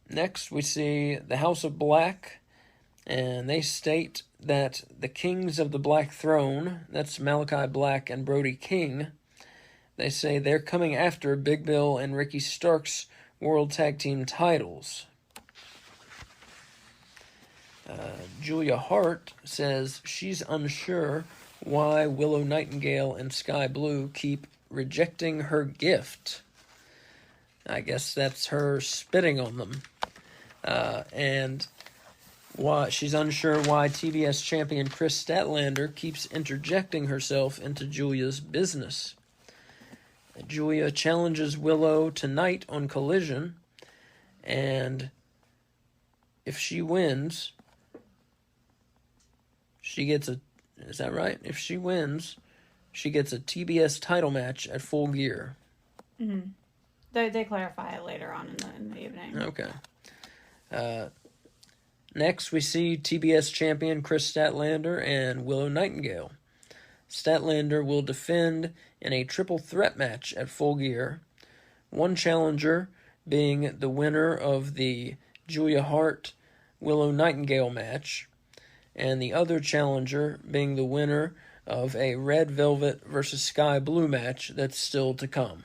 Next, we see the House of Black, and they state that the Kings of the Black Throne, that's Malachi Black and Brody King, they say they're coming after Big Bill and Ricky Stark's World Tag Team titles. Julia Hart says she's unsure why Willow Nightingale and Sky Blue keep rejecting her gift. I guess that's her spitting on them. And why she's unsure why TBS champion Chris Statlander keeps interjecting herself into Julia's business. Julia challenges Willow tonight on Collision, and if she wins, she gets a... Is that right? If she wins, she gets a TBS title match at Full Gear. Mm-hmm. They clarify it later on in the evening. Okay. Next, we see TBS champion Chris Statlander and Willow Nightingale. Statlander will defend in a triple threat match at Full Gear, one challenger being the winner of the Julia Hart-Willow Nightingale match, and the other challenger being the winner of a Red Velvet versus Sky Blue match that's still to come.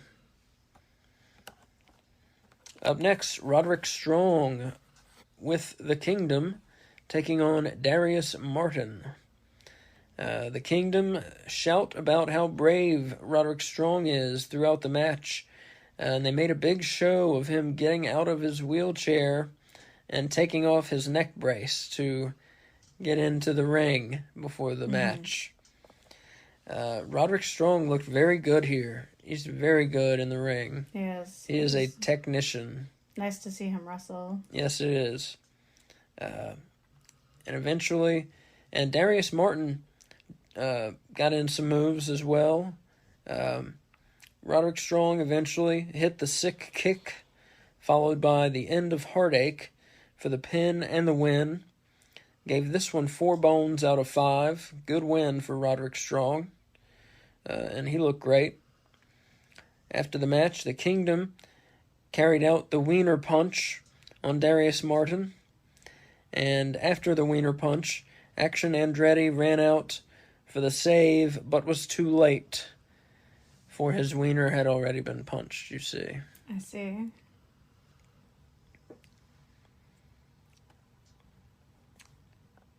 Up next, Roderick Strong with the Kingdom taking on Darius Martin. The Kingdom shout about how brave Roderick Strong is throughout the match, and they made a big show of him getting out of his wheelchair and taking off his neck brace to get into the ring before the match. Roderick Strong looked very good here. He's very good in the ring. He is. He is a technician. Nice to see him wrestle. Yes, it is. And eventually, and Darius Martin got in some moves as well. Roderick Strong eventually hit the sick kick, followed by the end of Heartache for the pin and the win. Gave this one 4 bones out of 5. Good win for Roderick Strong. And he looked great. After the match, the Kingdom carried out the Wiener Punch on Darius Martin. And after the Wiener Punch, Action Andretti ran out for the save, but was too late, for his wiener had already been punched, you see. I see.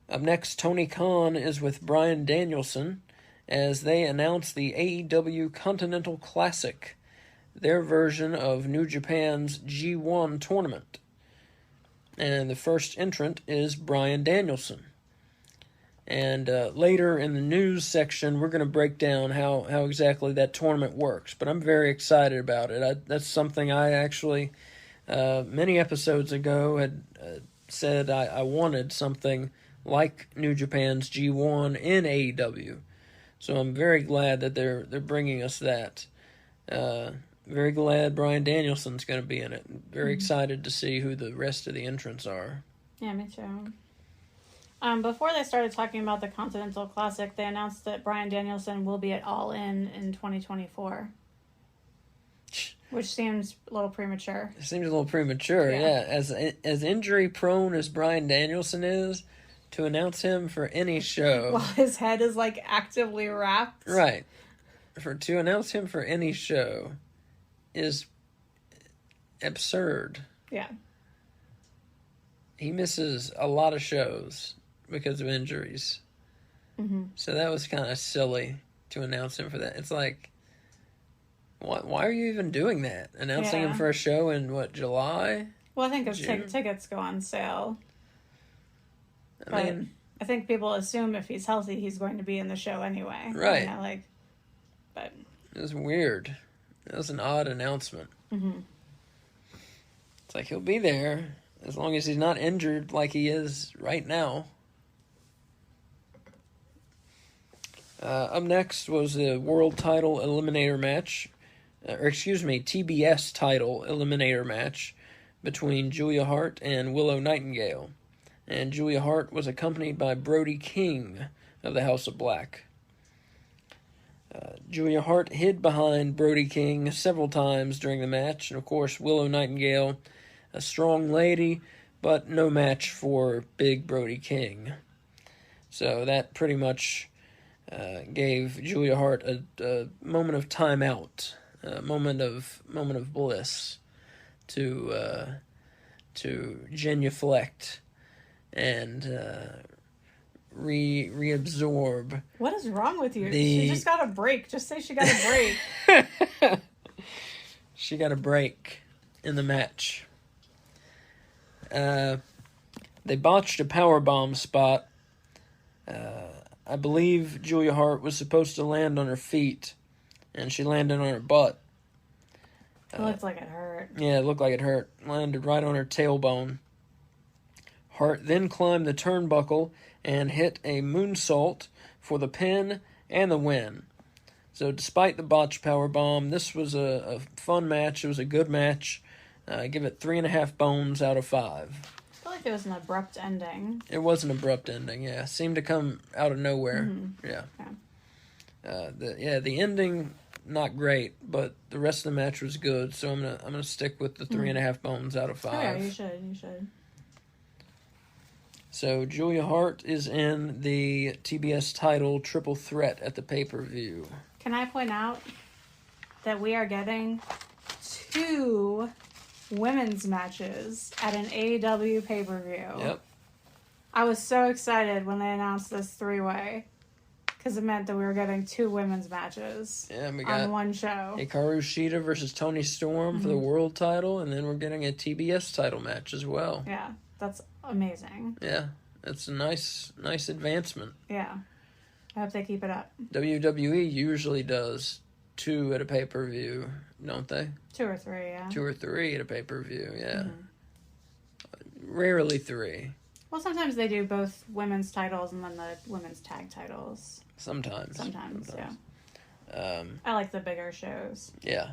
Up next, Tony Khan is with Bryan Danielson as they announce the AEW Continental Classic, their version of New Japan's G1 tournament. And the first entrant is Bryan Danielson. And later in the news section, we're going to break down how exactly that tournament works. But I'm very excited about it. That's something I actually, many episodes ago, had said I wanted something like New Japan's G1 in AEW. So I'm very glad that they're bringing us that. Very glad Bryan Danielson's going to be in it. Very excited to see who the rest of the entrants are. Yeah, me too. Before they started talking about the Continental Classic, they announced that Bryan Danielson will be at All In 2024. Which seems a little premature. It seems a little premature, yeah. As injury prone as Bryan Danielson is, to announce him for any show. While his head is like actively wrapped. Right. To announce him for any show is absurd. Yeah. He misses a lot of shows because of injuries. Mm-hmm. So that was kind of silly to announce him for that. It's like, why are you even doing that? Announcing him for a show in, July? Well, I think if tickets go on sale. I think people assume if he's healthy, he's going to be in the show anyway. Right. You know, but it was weird. That was an odd announcement. Mm-hmm. It's like he'll be there as long as he's not injured like he is right now. Up next was the World Title Eliminator match, TBS Title Eliminator match between Julia Hart and Willow Nightingale. And Julia Hart was accompanied by Brody King of the House of Black. Julia Hart hid behind Brody King several times during the match, and of course Willow Nightingale, a strong lady, but no match for big Brody King. So that pretty much gave Julia Hart a moment of timeout, a moment of bliss to genuflect and reabsorb. What is wrong with you? She just got a break. Just say she got a break. She got a break in the match. They botched a powerbomb spot. I believe Julia Hart was supposed to land on her feet, and she landed on her butt. It looked like it hurt. Yeah, it looked like it hurt. Landed right on her tailbone. Hart then climbed the turnbuckle and hit a moonsault for the pin and the win. So despite the botched powerbomb, this was a fun match. It was a good match. Give it 3.5 bones out of 5. I feel like it was an abrupt ending. It was an abrupt ending, yeah. Seemed to come out of nowhere. Mm-hmm. Yeah. The ending not great, but the rest of the match was good. So I'm gonna stick with the 3.5 bones out of 5. Oh yeah, you should. So Julia Hart is in the TBS title triple threat at the pay-per-view. Can I point out that we are getting 2 women's matches at an AEW pay-per-view? Yep. I was so excited when they announced this 3-way because it meant that we were getting 2 women's matches on one show. Hikaru Shida versus Toni Storm for the world title, and then we're getting a TBS title match as well. Yeah, that's amazing. Yeah, that's a nice advancement. Yeah, I hope they keep it up. WWE usually does 2 at a pay-per-view, don't they? 2 or 3, yeah. 2 or 3 at a pay-per-view, yeah. Rarely 3. Well, sometimes they do both women's titles and then the women's tag titles. Sometimes. Yeah. I like the bigger shows. Yeah.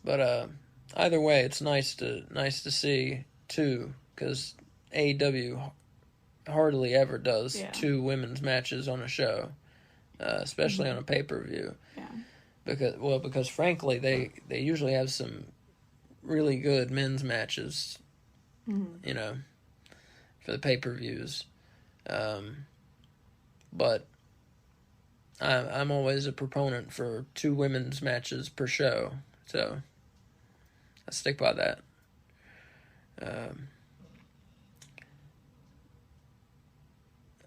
But either way, it's nice to see 2, because AEW hardly ever does 2 women's matches on a show, especially on a pay-per-view. Yeah. Because frankly, they usually have some really good men's matches, for the pay-per-views. But I'm always a proponent for 2 women's matches per show, so I stick by that.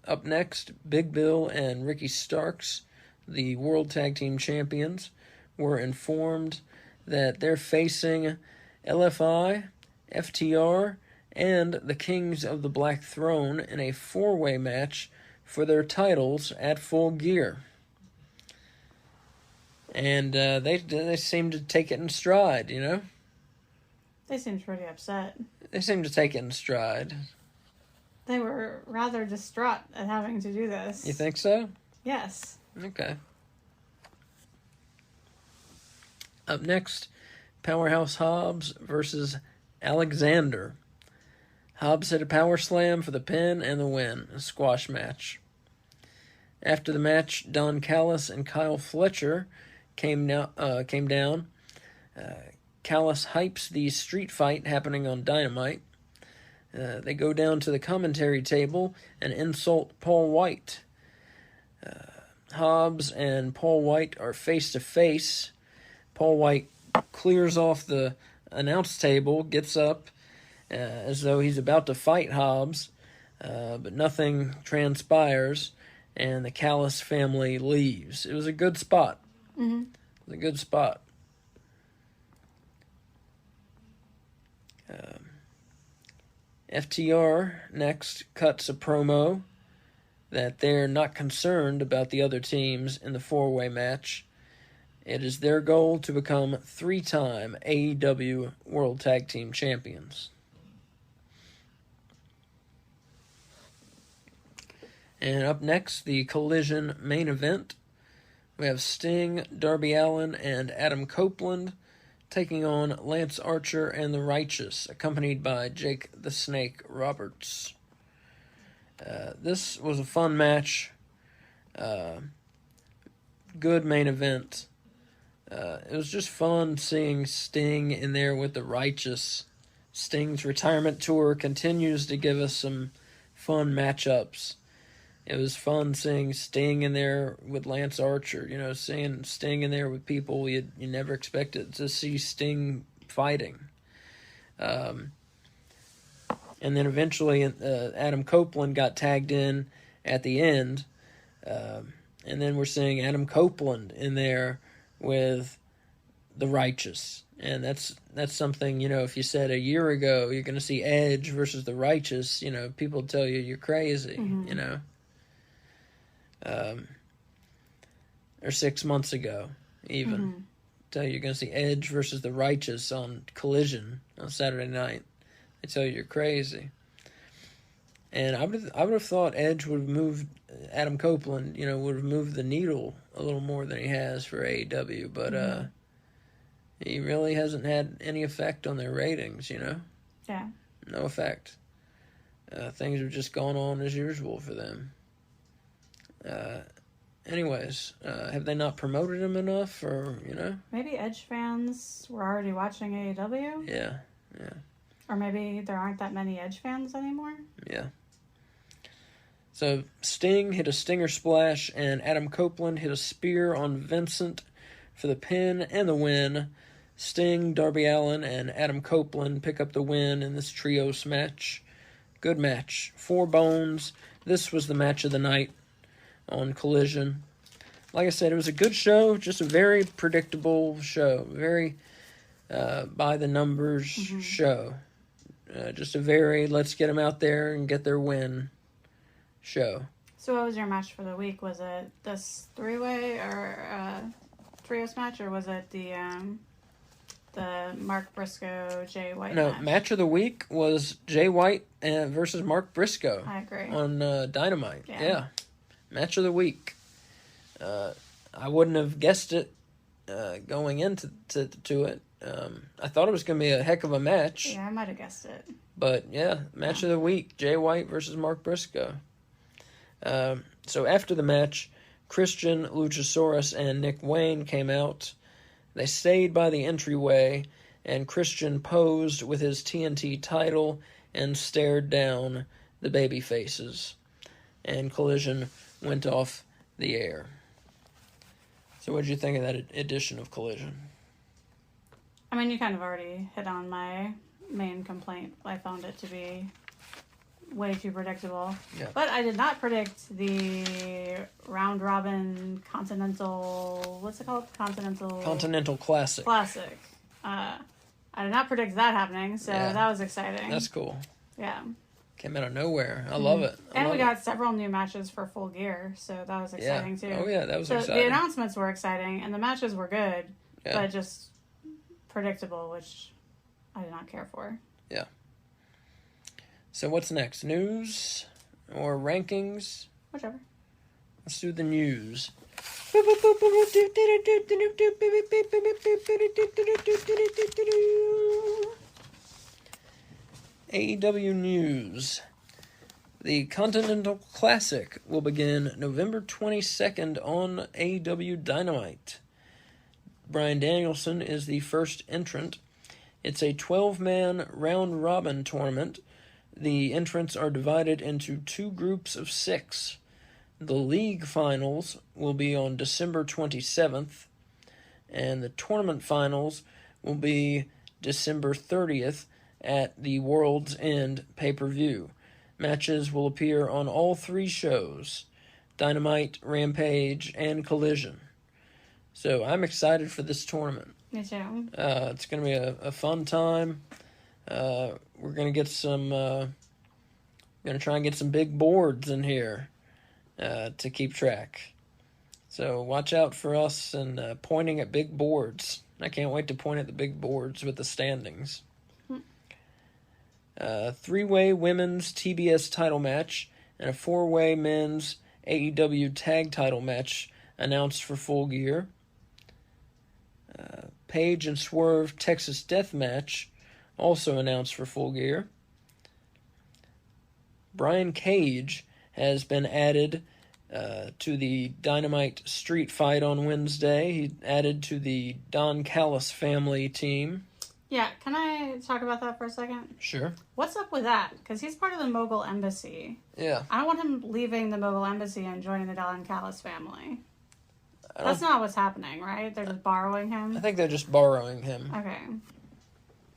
Up next, Big Bill and Ricky Starks, the World Tag Team Champions, were informed that they're facing LFI, FTR, and the Kings of the Black Throne in a 4-way match for their titles at Full Gear. And they seem to take it in stride, They seemed pretty upset. They seem to take it in stride. They were rather distraught at having to do this. You think so? Yes. Okay. Up next, Powerhouse Hobbs versus Alexander. Hobbs hit a power slam for the pin and the win, a squash match. After the match, Don Callis and Kyle Fletcher came down. Callis hypes the street fight happening on Dynamite. They go down to the commentary table and insult Paul White. Hobbs and Paul White are face to face. Paul White clears off the announce table, gets up as though he's about to fight Hobbs, but nothing transpires, and the Callis family leaves. It was a good spot. Mm-hmm. It was a good spot. FTR next cuts a promo that they're not concerned about the other teams in the 4-way match. It is their goal to become 3-time AEW World Tag Team Champions. And up next, the Collision main event. We have Sting, Darby Allin, and Adam Copeland taking on Lance Archer and the Righteous, accompanied by Jake the Snake Roberts. This was a fun match. Good main event. It was just fun seeing Sting in there with the Righteous. Sting's retirement tour continues to give us some fun matchups. It was fun seeing Sting in there with Lance Archer, seeing Sting in there with people you never expected to see Sting fighting. And then eventually Adam Copeland got tagged in at the end. And then we're seeing Adam Copeland in there with the Righteous. And that's something, if you said a year ago you're going to see Edge versus the Righteous, people tell you you're crazy, Mm-hmm. Or 6 months ago, even. Mm-hmm. Tell you you're going to see Edge versus the Righteous on Collision on Saturday night. They tell you you're crazy. And I would have thought Edge would have moved Adam Copeland, would have moved the needle a little more than he has for AEW, but he really hasn't had any effect on their ratings, Yeah. No effect. Things have just gone on as usual for them. Anyways, have they not promoted him enough, or, Maybe Edge fans were already watching AEW? Yeah. Or maybe there aren't that many Edge fans anymore? Yeah. So Sting hit a stinger splash, and Adam Copeland hit a spear on Vincent for the pin and the win. Sting, Darby Allin, and Adam Copeland pick up the win in this trios match. Good match. 4 bones. This was the match of the night on Collision. Like I said, it was a good show, just a very predictable show. Very by-the-numbers show. Just a very let's get them out there and get their win show. So what was your match for the week? Was it this 3-way or trios match, or was it the Mark Briscoe, Jay White match of the week was Jay White versus Mark Briscoe. I agree. On Dynamite. Yeah. Match of the week. I wouldn't have guessed it going into it. I thought it was going to be a heck of a match. Yeah, I might have guessed it. But, yeah, match of the week, Jay White versus Mark Briscoe. So after the match, Christian, Luchasaurus, and Nick Wayne came out. They stayed by the entryway, and Christian posed with his TNT title and stared down the baby faces. And Collision went off the air. So what did you think of that edition of Collision? I mean, you kind of already hit on my main complaint. I found it to be way too predictable. Yeah. But I did not predict the round robin continental, what's it called? Continental Classic. Classic. I did not predict that happening, so that was exciting. That's cool. Yeah. Came out of nowhere. I love it. And we got several new matches for Full Gear, so that was exciting too. Oh yeah, that was exciting. The announcements were exciting, and the matches were good, but just predictable, which I did not care for. Yeah. So what's next? News or rankings? Whichever. Let's do the news. AEW News. The Continental Classic will begin November 22nd on AEW Dynamite. Bryan Danielson is the first entrant. It's a 12-man round-robin tournament. The entrants are divided into 2 groups of 6. The league finals will be on December 27th, and the tournament finals will be December 30th at the World's End pay-per-view. Matches will appear on all 3 shows, Dynamite, Rampage, and Collision. So I'm excited for this tournament. Me too. It's going to be a fun time. We're going to get some... going to try and get some big boards in here to keep track. So watch out for us and pointing at big boards. I can't wait to point at the big boards with the standings. 3-way women's TBS title match and a 4-way men's AEW tag title match announced for Full Gear. Page and Swerve Texas Death Match also announced for Full Gear. Brian Cage has been added to the Dynamite Street Fight on Wednesday. He added to the Don Callis family team. Yeah, can I talk about that for a second? Sure. What's up with that? Because he's part of the Mogul Embassy. Yeah. I don't want him leaving the Mogul Embassy and joining the Don Callis family. That's not what's happening, right? They're just borrowing him? I think they're just borrowing him. Okay.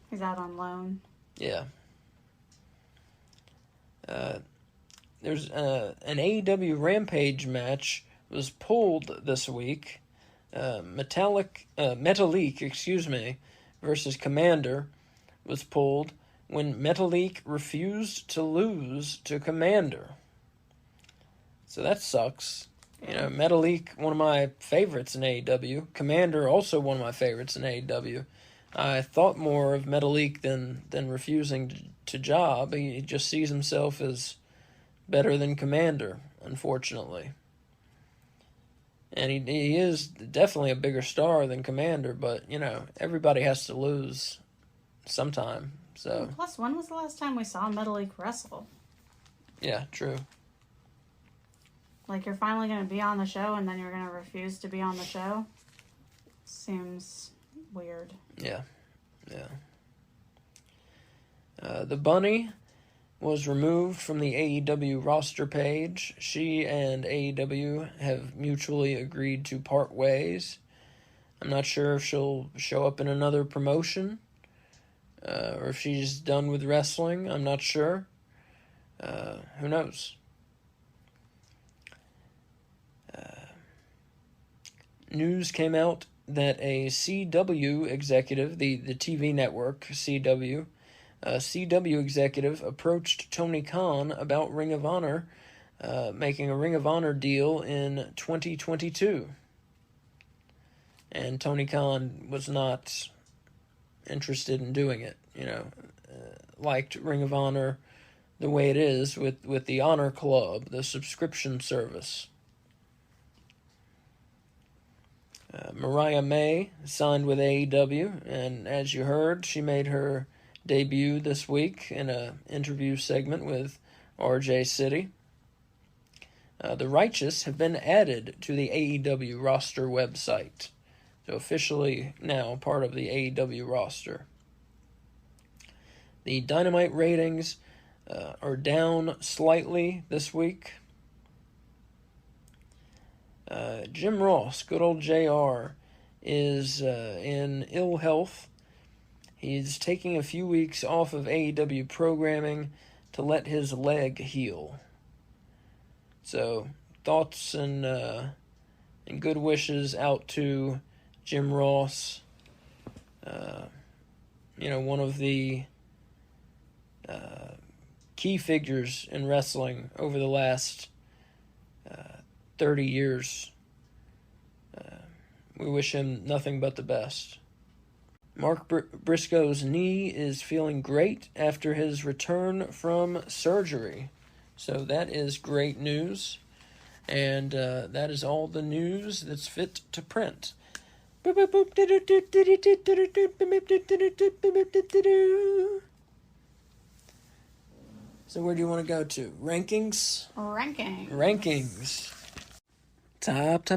He's out on loan. Yeah. There's an AEW Rampage match was pulled this week. Metalik, versus Commander was pulled when Metalik refused to lose to Commander. So that sucks. You know, Metalik, one of my favorites in AEW. Commander, also one of my favorites in AEW. I thought more of Metalik than refusing to job. He just sees himself as better than Commander, unfortunately. And he is definitely a bigger star than Commander, but, everybody has to lose sometime. So Plus, when was the last time we saw Metalik wrestle? Yeah, true. Like, you're finally going to be on the show and then you're going to refuse to be on the show? Seems weird. Yeah. The Bunny was removed from the AEW roster page. She and AEW have mutually agreed to part ways. I'm not sure if she'll show up in another promotion or if she's done with wrestling. I'm not sure. Who knows? News came out that a CW executive, the TV network CW, a CW executive approached Tony Khan about Ring of Honor, making a Ring of Honor deal in 2022. And Tony Khan was not interested in doing it, liked Ring of Honor the way it is with the Honor Club, the subscription service. Mariah May signed with AEW, and as you heard, she made her debut this week in an interview segment with RJ City. The Righteous have been added to the AEW roster website, so officially now part of the AEW roster. The Dynamite ratings are down slightly this week. Jim Ross, good old JR, is in ill health. He's taking a few weeks off of AEW programming to let his leg heal. So, thoughts and good wishes out to Jim Ross. One of the key figures in wrestling over the last 30 years. We wish him nothing but the best. Mark Briscoe's knee is feeling great after his return from surgery. So that is great news. And that is all the news that's fit to print. So where do you want to go to? Rankings? Rankings. Top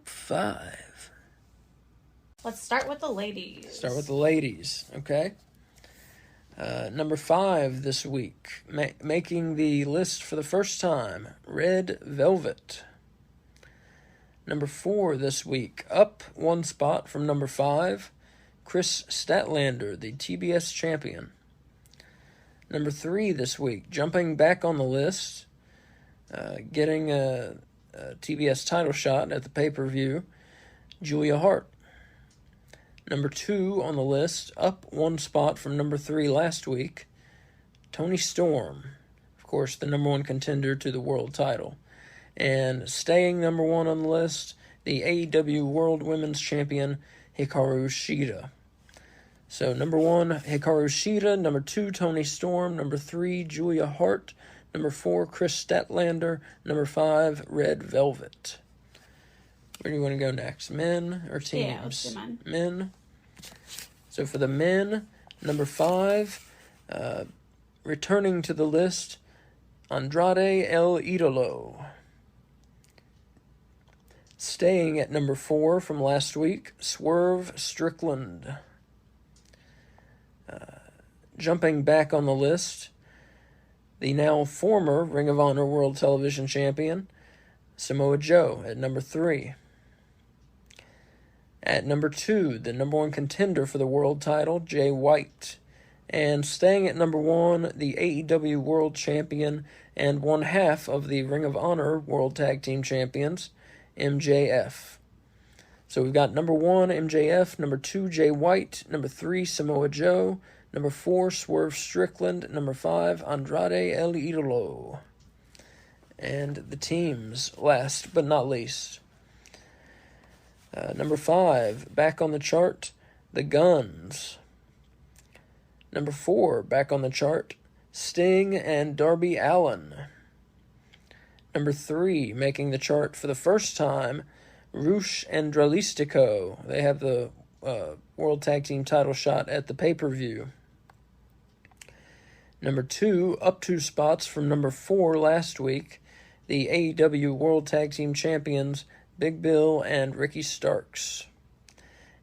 five. Let's start with the ladies. Okay. Number 5 this week, making the list for the first time, Red Velvet. Number 4 this week, up one spot from number 5, Chris Statlander, the TBS champion. Number 3 this week, jumping back on the list, getting a TBS title shot at the pay-per-view, Julia Hart. Number 2 on the list, up one spot from number 3 last week, Toni Storm. Of course, the number 1 contender to the world title. And staying number 1 on the list, the AEW World Women's Champion, Hikaru Shida. So number 1, Hikaru Shida. Number 2, Toni Storm. Number 3, Julia Hart. Number 4, Chris Statlander. Number 5, Red Velvet. Where do you want to go next? Men or teams? Yeah, let's do men. Men. So for the men, number 5, returning to the list, Andrade El Idolo. Staying at number 4 from last week, Swerve Strickland. Jumping back on the list, the now former Ring of Honor World Television Champion, Samoa Joe at number 3. At number 2, the number 1 contender for the world title, Jay White. And staying at number 1, the AEW World Champion and one half of the Ring of Honor World Tag Team Champions, MJF. So we've got number 1, MJF, number 2, Jay White, number 3, Samoa Joe, number 4, Swerve Strickland, number 5, Andrade El Idolo. And the teams, last but not least. Number 5, back on the chart, the Guns. Number 4, back on the chart, Sting and Darby Allin. Number 3, making the chart for the first time, Rush and Dralistico. They have the World Tag Team title shot at the pay-per-view. Number 2, up 2 spots from number 4 last week, the AEW World Tag Team Champions, Big Bill and Ricky Starks.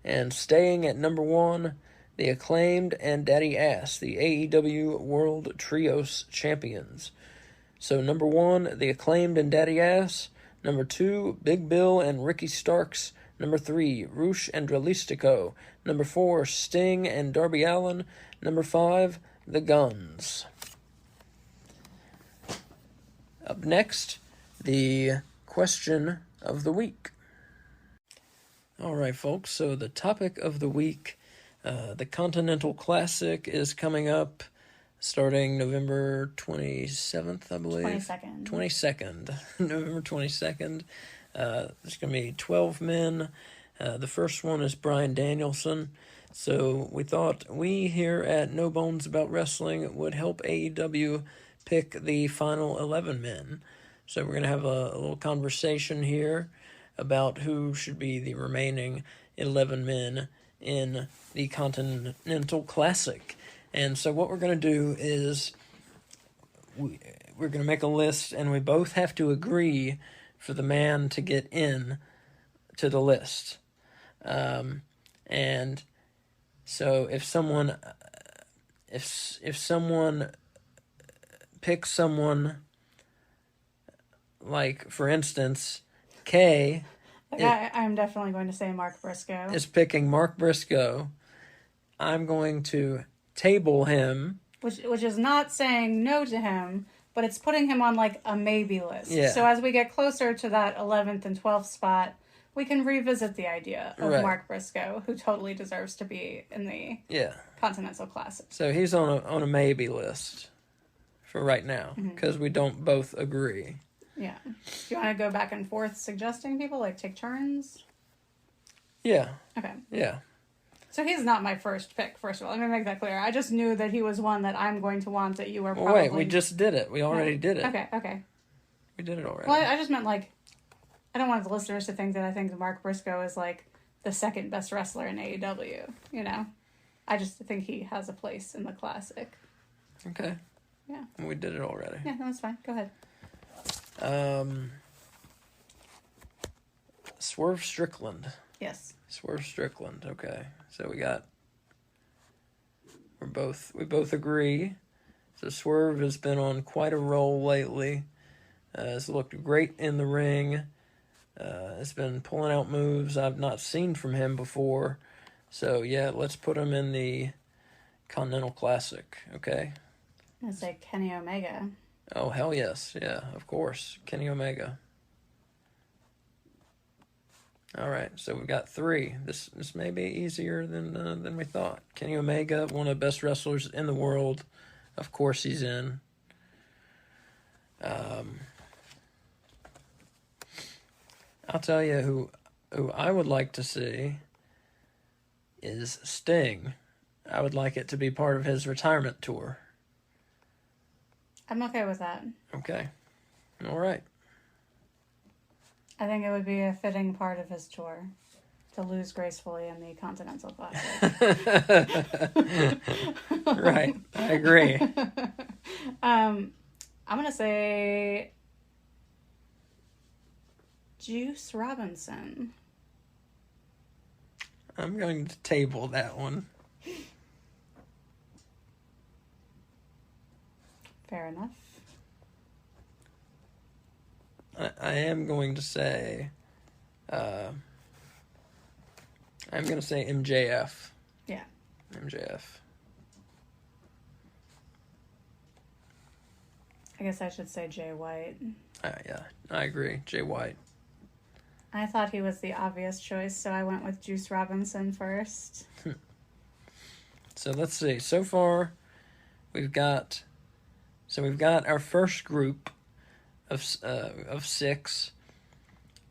And staying at number 1, the Acclaimed and Daddy Ass, the AEW World Trios Champions. So number 1, the Acclaimed and Daddy Ass. Number 2, Big Bill and Ricky Starks. Number 3, Rush and Dralistico. Number 4, Sting and Darby Allin. Number 5, the Guns. Up next, the question of the week. All right, folks, so the topic of the week, the Continental Classic is coming up starting November 27th, I believe. 22nd. November 22nd. There's going to be 12 men. The first one is Bryan Danielson. So we thought we here at No Bones About Wrestling would help AEW pick the final 11 men. So we're going to have a little conversation here about who should be the remaining 11 men in the Continental Classic. And so what we're going to do is we're going to make a list, and we both have to agree for the man to get in to the list. And so if someone picks someone, like for instance, Kay, I'm definitely going to say Mark Briscoe. Is picking Mark Briscoe, I'm going to table him. Which is not saying no to him, but it's putting him on like a maybe list. Yeah. So as we get closer to that 11th and 12th spot, we can revisit the idea of Right. Mark Briscoe, who totally deserves to be in the Continental Classic. So he's on a maybe list for right now, because we don't both agree. Yeah. Do you want to go back and forth suggesting people, like take turns? Yeah. Okay. Yeah. So he's not my first pick, first of all. Let me make that clear. I just knew that he was one that I'm going to want that you were probably... Well, wait, we just did it. We already did it. Okay. We did it already. Well, I just meant, like, I don't want the listeners to think that I think Mark Briscoe is, like, the second best wrestler in AEW, you know? I just think he has a place in the Classic. Okay. Yeah. We did it already. Yeah, that's fine. Go ahead. Swerve Strickland. Yes. Swerve Strickland. Okay. So we both agree. So Swerve has been on quite a roll lately. Has looked great in the ring. Has been pulling out moves I've not seen from him before. So yeah, let's put him in the Continental Classic. Okay. I'm going to say Kenny Omega. Oh, hell yes. Yeah, of course. Kenny Omega. All right, so we've got 3. This may be easier than we thought. Kenny Omega, one of the best wrestlers in the world. Of course he's in. I'll tell you who I would like to see is Sting. I would like it to be part of his retirement tour. I'm okay with that. Okay. All right. I think it would be a fitting part of his tour to lose gracefully in the Continental Classic. Right. I agree. I'm going to say Juice Robinson. I'm going to table that one. Fair enough. I am going to say, MJF. Yeah. MJF. I guess I should say Jay White. Yeah, I agree. Jay White. I thought he was the obvious choice, so I went with Juice Robinson first. So let's see. So far, we've got our first group of 6.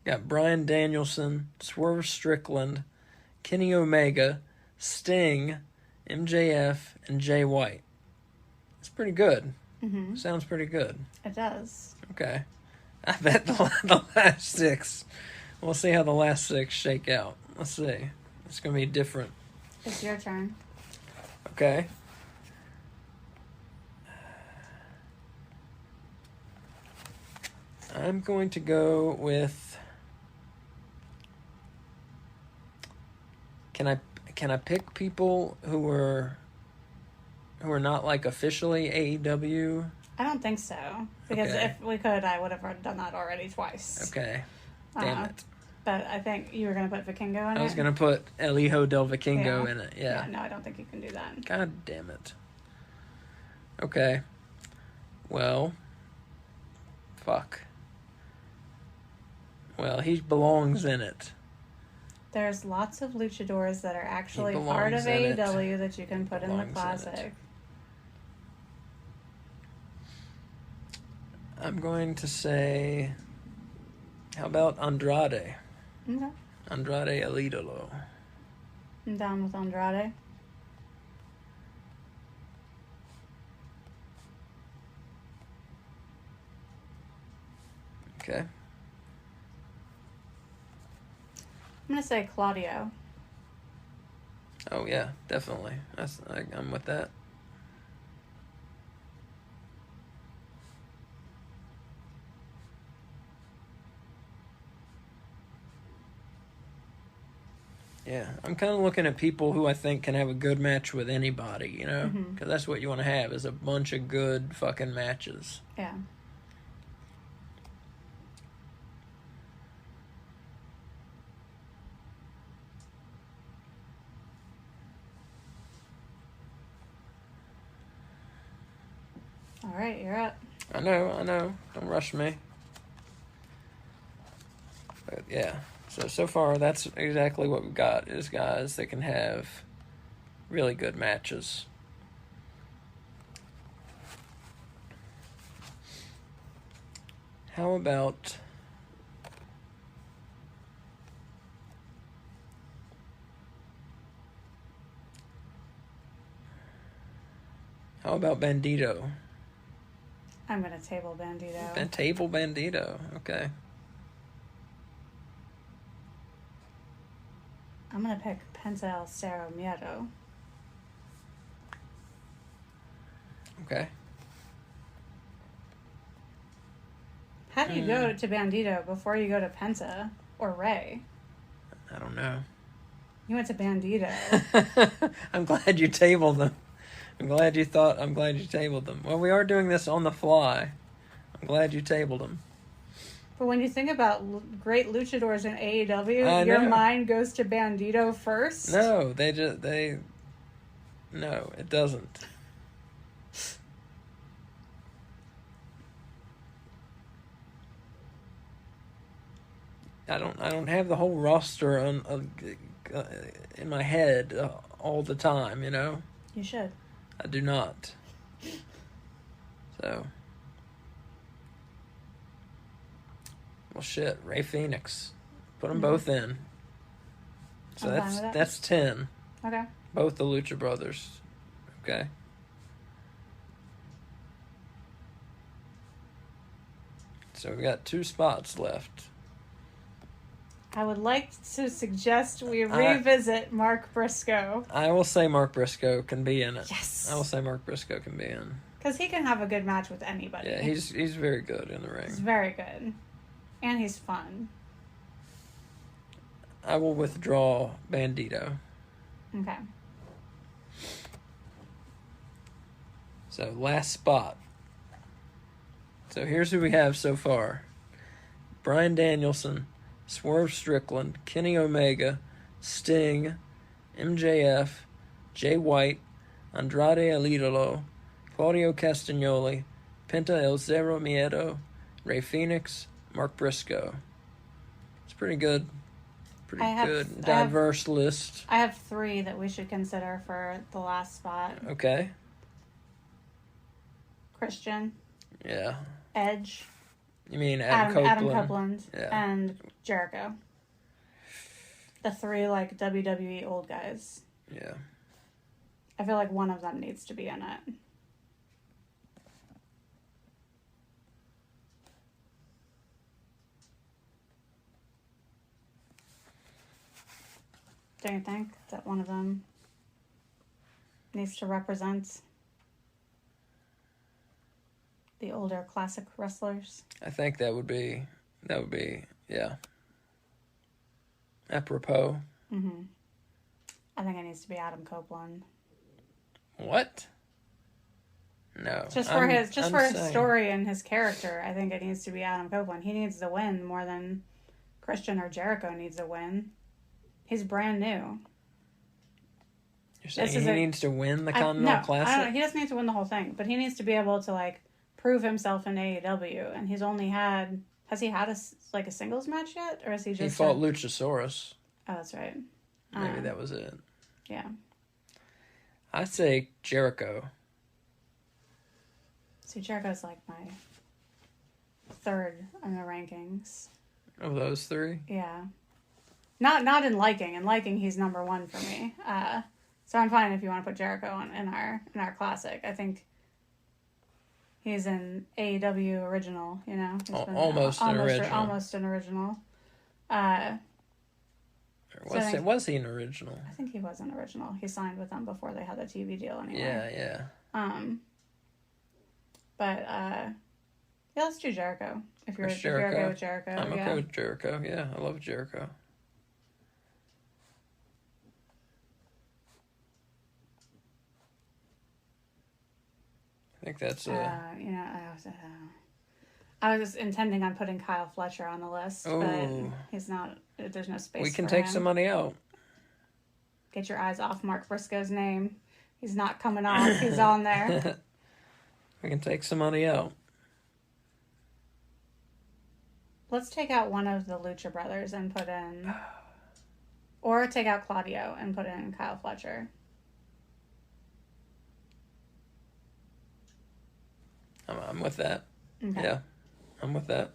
Got Bryan Danielson, Swerve Strickland, Kenny Omega, Sting, MJF, and Jay White. It's pretty good. Mm-hmm. Sounds pretty good. It does. Okay. I bet the last 6. We'll see how the last 6 shake out. Let's see. It's going to be different. It's your turn. Okay. I'm going to go with... Can I pick people who are not like officially AEW? I don't think so. Because Okay. if we could, I would have done that already twice. Okay. Damn it. But I think you were going to put Vikingo in it. I was going to put El Hijo del Vikingo in it. Yeah. No, I don't think you can do that. God damn it. Okay. Well. Fuck. Well, he belongs in it. There's lots of luchadors that are actually He part of belongs in it. AEW that you can put in the belongs in classic. it. I'm going to say... How about Andrade? Okay. Andrade El Idolo. I'm down with Andrade. Okay. I'm going to say Claudio. Oh, yeah, definitely. I'm with that. Yeah, I'm kind of looking at people who I think can have a good match with anybody, you know? Because that's what you want to have, is a bunch of good fucking matches. Yeah. All right, you're up. I know. Don't rush me. But yeah, so far that's exactly what we've got, is guys that can have really good matches. How about... How about Bandito? I'm going to table Bandito. Table Bandito, okay. I'm going to pick Penta El Cerro Miedo. Okay. How do you go to Bandito before you go to Penta or Ray? I don't know. You went to Bandito. I'm glad you tabled them. I'm glad you tabled them. Well, we are doing this on the fly. I'm glad you tabled them. But when you think about great luchadors in AEW, I your know. mind goes to Bandito first? No, no, it doesn't. I don't have the whole roster in my head all the time, you know? You should. I do not. So. Well, shit. Ray Phoenix. Put them both in. So I'm fine with that. that's 10. Okay. Both the Lucha Brothers. Okay. So we got 2 spots left. I would like to suggest we revisit Mark Briscoe. I will say Mark Briscoe can be in it. Yes. I will say Mark Briscoe can be in. Because he can have a good match with anybody. Yeah, he's very good in the ring. He's very good. And he's fun. I will withdraw Bandito. Okay. So, last spot. So, here's who we have so far. Bryan Danielson, Swerve Strickland, Kenny Omega, Sting, MJF, Jay White, Andrade El Idolo, Claudio Castagnoli, Penta El Zero Miedo, Ray Phoenix, Mark Briscoe. It's pretty good. Diverse list. I have 3 that we should consider for the last spot. Okay. Christian. Yeah. Edge. You mean Adam Copeland? Adam Copeland and Jericho. The 3 like WWE old guys. Yeah. I feel like one of them needs to be in it. Don't you think that one of them needs to represent the older classic wrestlers? I think that would be yeah. Apropos. Mm-hmm. I think it needs to be Adam Copeland. What? No. Just for his story and his character, I think it needs to be Adam Copeland. He needs to win more than Christian or Jericho needs to win. He's brand new. You're saying he needs to win the Continental Classic? He doesn't need to win the whole thing, but he needs to be able to like prove himself in AEW. And he's only had... Has he had a singles match yet? Or is he just... He fought Luchasaurus. Oh, that's right. Maybe that was it. Yeah. I'd say Jericho. See, Jericho's like my 3rd in the rankings. Of those 3? Yeah. Not in liking. In liking, he's number 1 for me. So I'm fine if you want to put Jericho in our classic. I think he's an AEW original, you know? Almost an original. Almost an original. Was he an original? I think he was an original. He signed with them before they had the TV deal anyway. Yeah. But yeah, let's do Jericho. If you're okay with Jericho. I'm okay with Jericho. Yeah, I love Jericho. I think that's I was just intending on putting Kyle Fletcher on the list, but he's not. There's no space. We can take somebody out. Get your eyes off Mark Briscoe's name. He's not coming off. He's on there. We can take somebody out. Let's take out one of the Lucha Brothers and put in... Or take out Claudio and put in Kyle Fletcher. I'm with that. Okay. Yeah, I'm with that.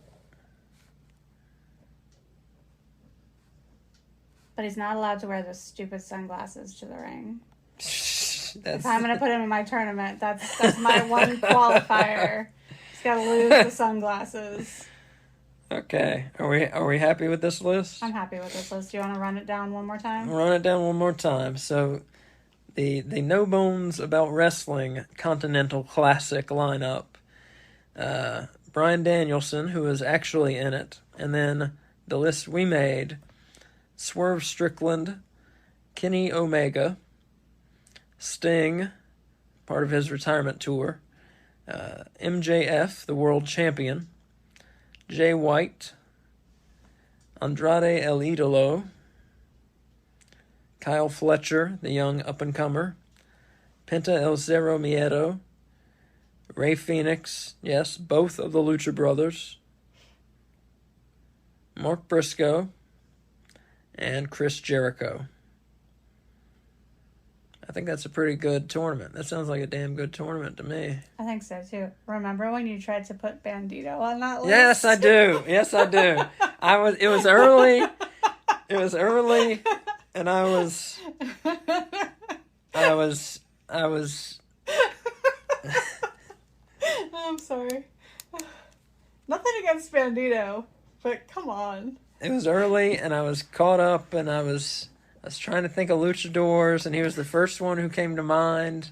But he's not allowed to wear those stupid sunglasses to the ring. If I'm going to put him in my tournament, that's my one qualifier. He's got to lose the sunglasses. Okay. Are we happy with this list? I'm happy with this list. Do you want to run it down one more time? Run it down one more time. So, the No Bones About Wrestling Continental Classic lineup. Bryan Danielson, who is actually in it. And then the list we made: Swerve Strickland, Kenny Omega, Sting, part of his retirement tour, MJF, the world champion, Jay White, Andrade El Idolo, Kyle Fletcher, the young up-and-comer, Penta El Zero Miedo, Rey Fenix, yes, both of the Lucha Brothers, Mark Briscoe, and Chris Jericho. I think that's a pretty good tournament. That sounds like a damn good tournament to me. I think so, too. Remember when you tried to put Bandito on that list? Yes, I do. Yes, I do. It was early. It was early, and I was I'm sorry. Nothing against Bandito, but come on. It was early, and I was caught up, and I was trying to think of luchadors, and he was the first one who came to mind.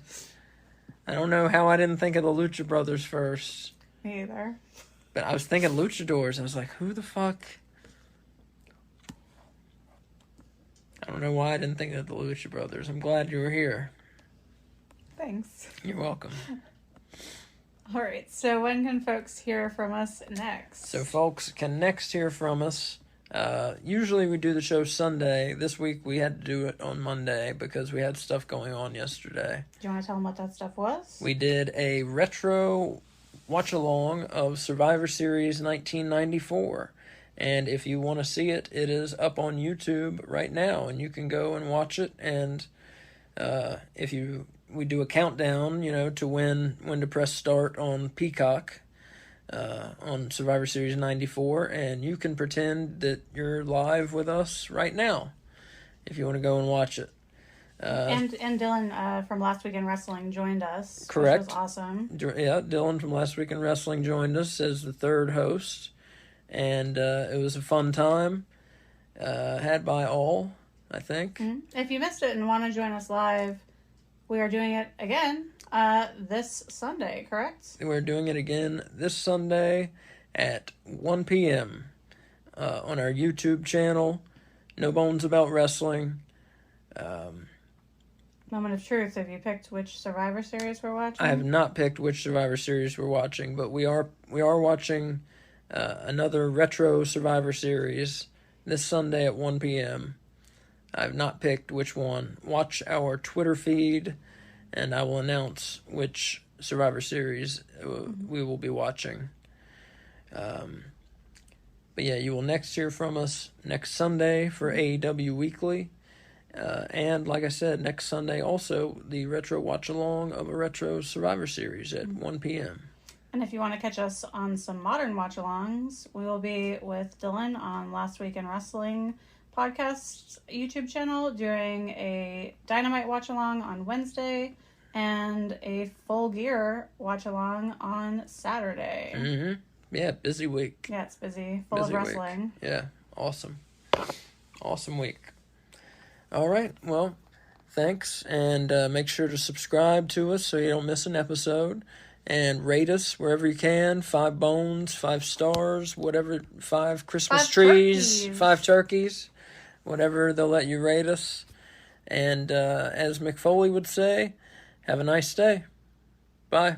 I don't know how I didn't think of the Lucha Brothers first. Me either. But I was thinking luchadors. I was like, who the fuck? I don't know why I didn't think of the Lucha Brothers. I'm glad you were here. Thanks. You're welcome. All right, so when can folks hear from us next? So folks can next hear from us. Usually we do the show Sunday. This week we had to do it on Monday because we had stuff going on yesterday. Do you want to tell them what that stuff was? We did a retro watch-along of Survivor Series 1994. And if you want to see it, it is up on YouTube right now, and you can go and watch it. And we do a countdown, to when to press start on Peacock. on Survivor Series 94, and you can pretend that you're live with us right now if you want to go and watch it. And Dylan from Last Week in Wrestling joined us. Correct. Which was awesome. Yeah, Dylan from Last Week in Wrestling joined us as the third host, and it was a fun time had by all, I think. Mm-hmm. If you missed it and want to join us live, we are doing it again this Sunday, correct? We're doing it again this Sunday at 1 p.m. On our YouTube channel, No Bones About Wrestling. Moment of truth. Have you picked which Survivor Series we're watching? I have not picked which Survivor Series we're watching, but we are watching another retro Survivor Series this Sunday at 1 p.m. I have not picked which one. Watch our Twitter feed, and I will announce which Survivor Series we will be watching. But yeah, you will next hear from us next Sunday for AEW Weekly. And like I said, next Sunday also the retro watch along of a retro Survivor Series at 1 p.m. And if you want to catch us on some modern watch alongs, we will be with Dylan on Last Week in Wrestling podcast YouTube channel doing a Dynamite watch along on Wednesday and a Full Gear watch along on Saturday. Mm-hmm. Yeah, busy week. Yeah, it's busy. Full of wrestling. Week. Yeah, awesome. Awesome week. All right, well, thanks, and make sure to subscribe to us so you don't miss an episode, and rate us wherever you can. 5 bones, 5 stars, whatever, 5 Christmas trees, 5 turkeys, whatever they'll let you rate us. And as McFoley would say, have a nice day. Bye.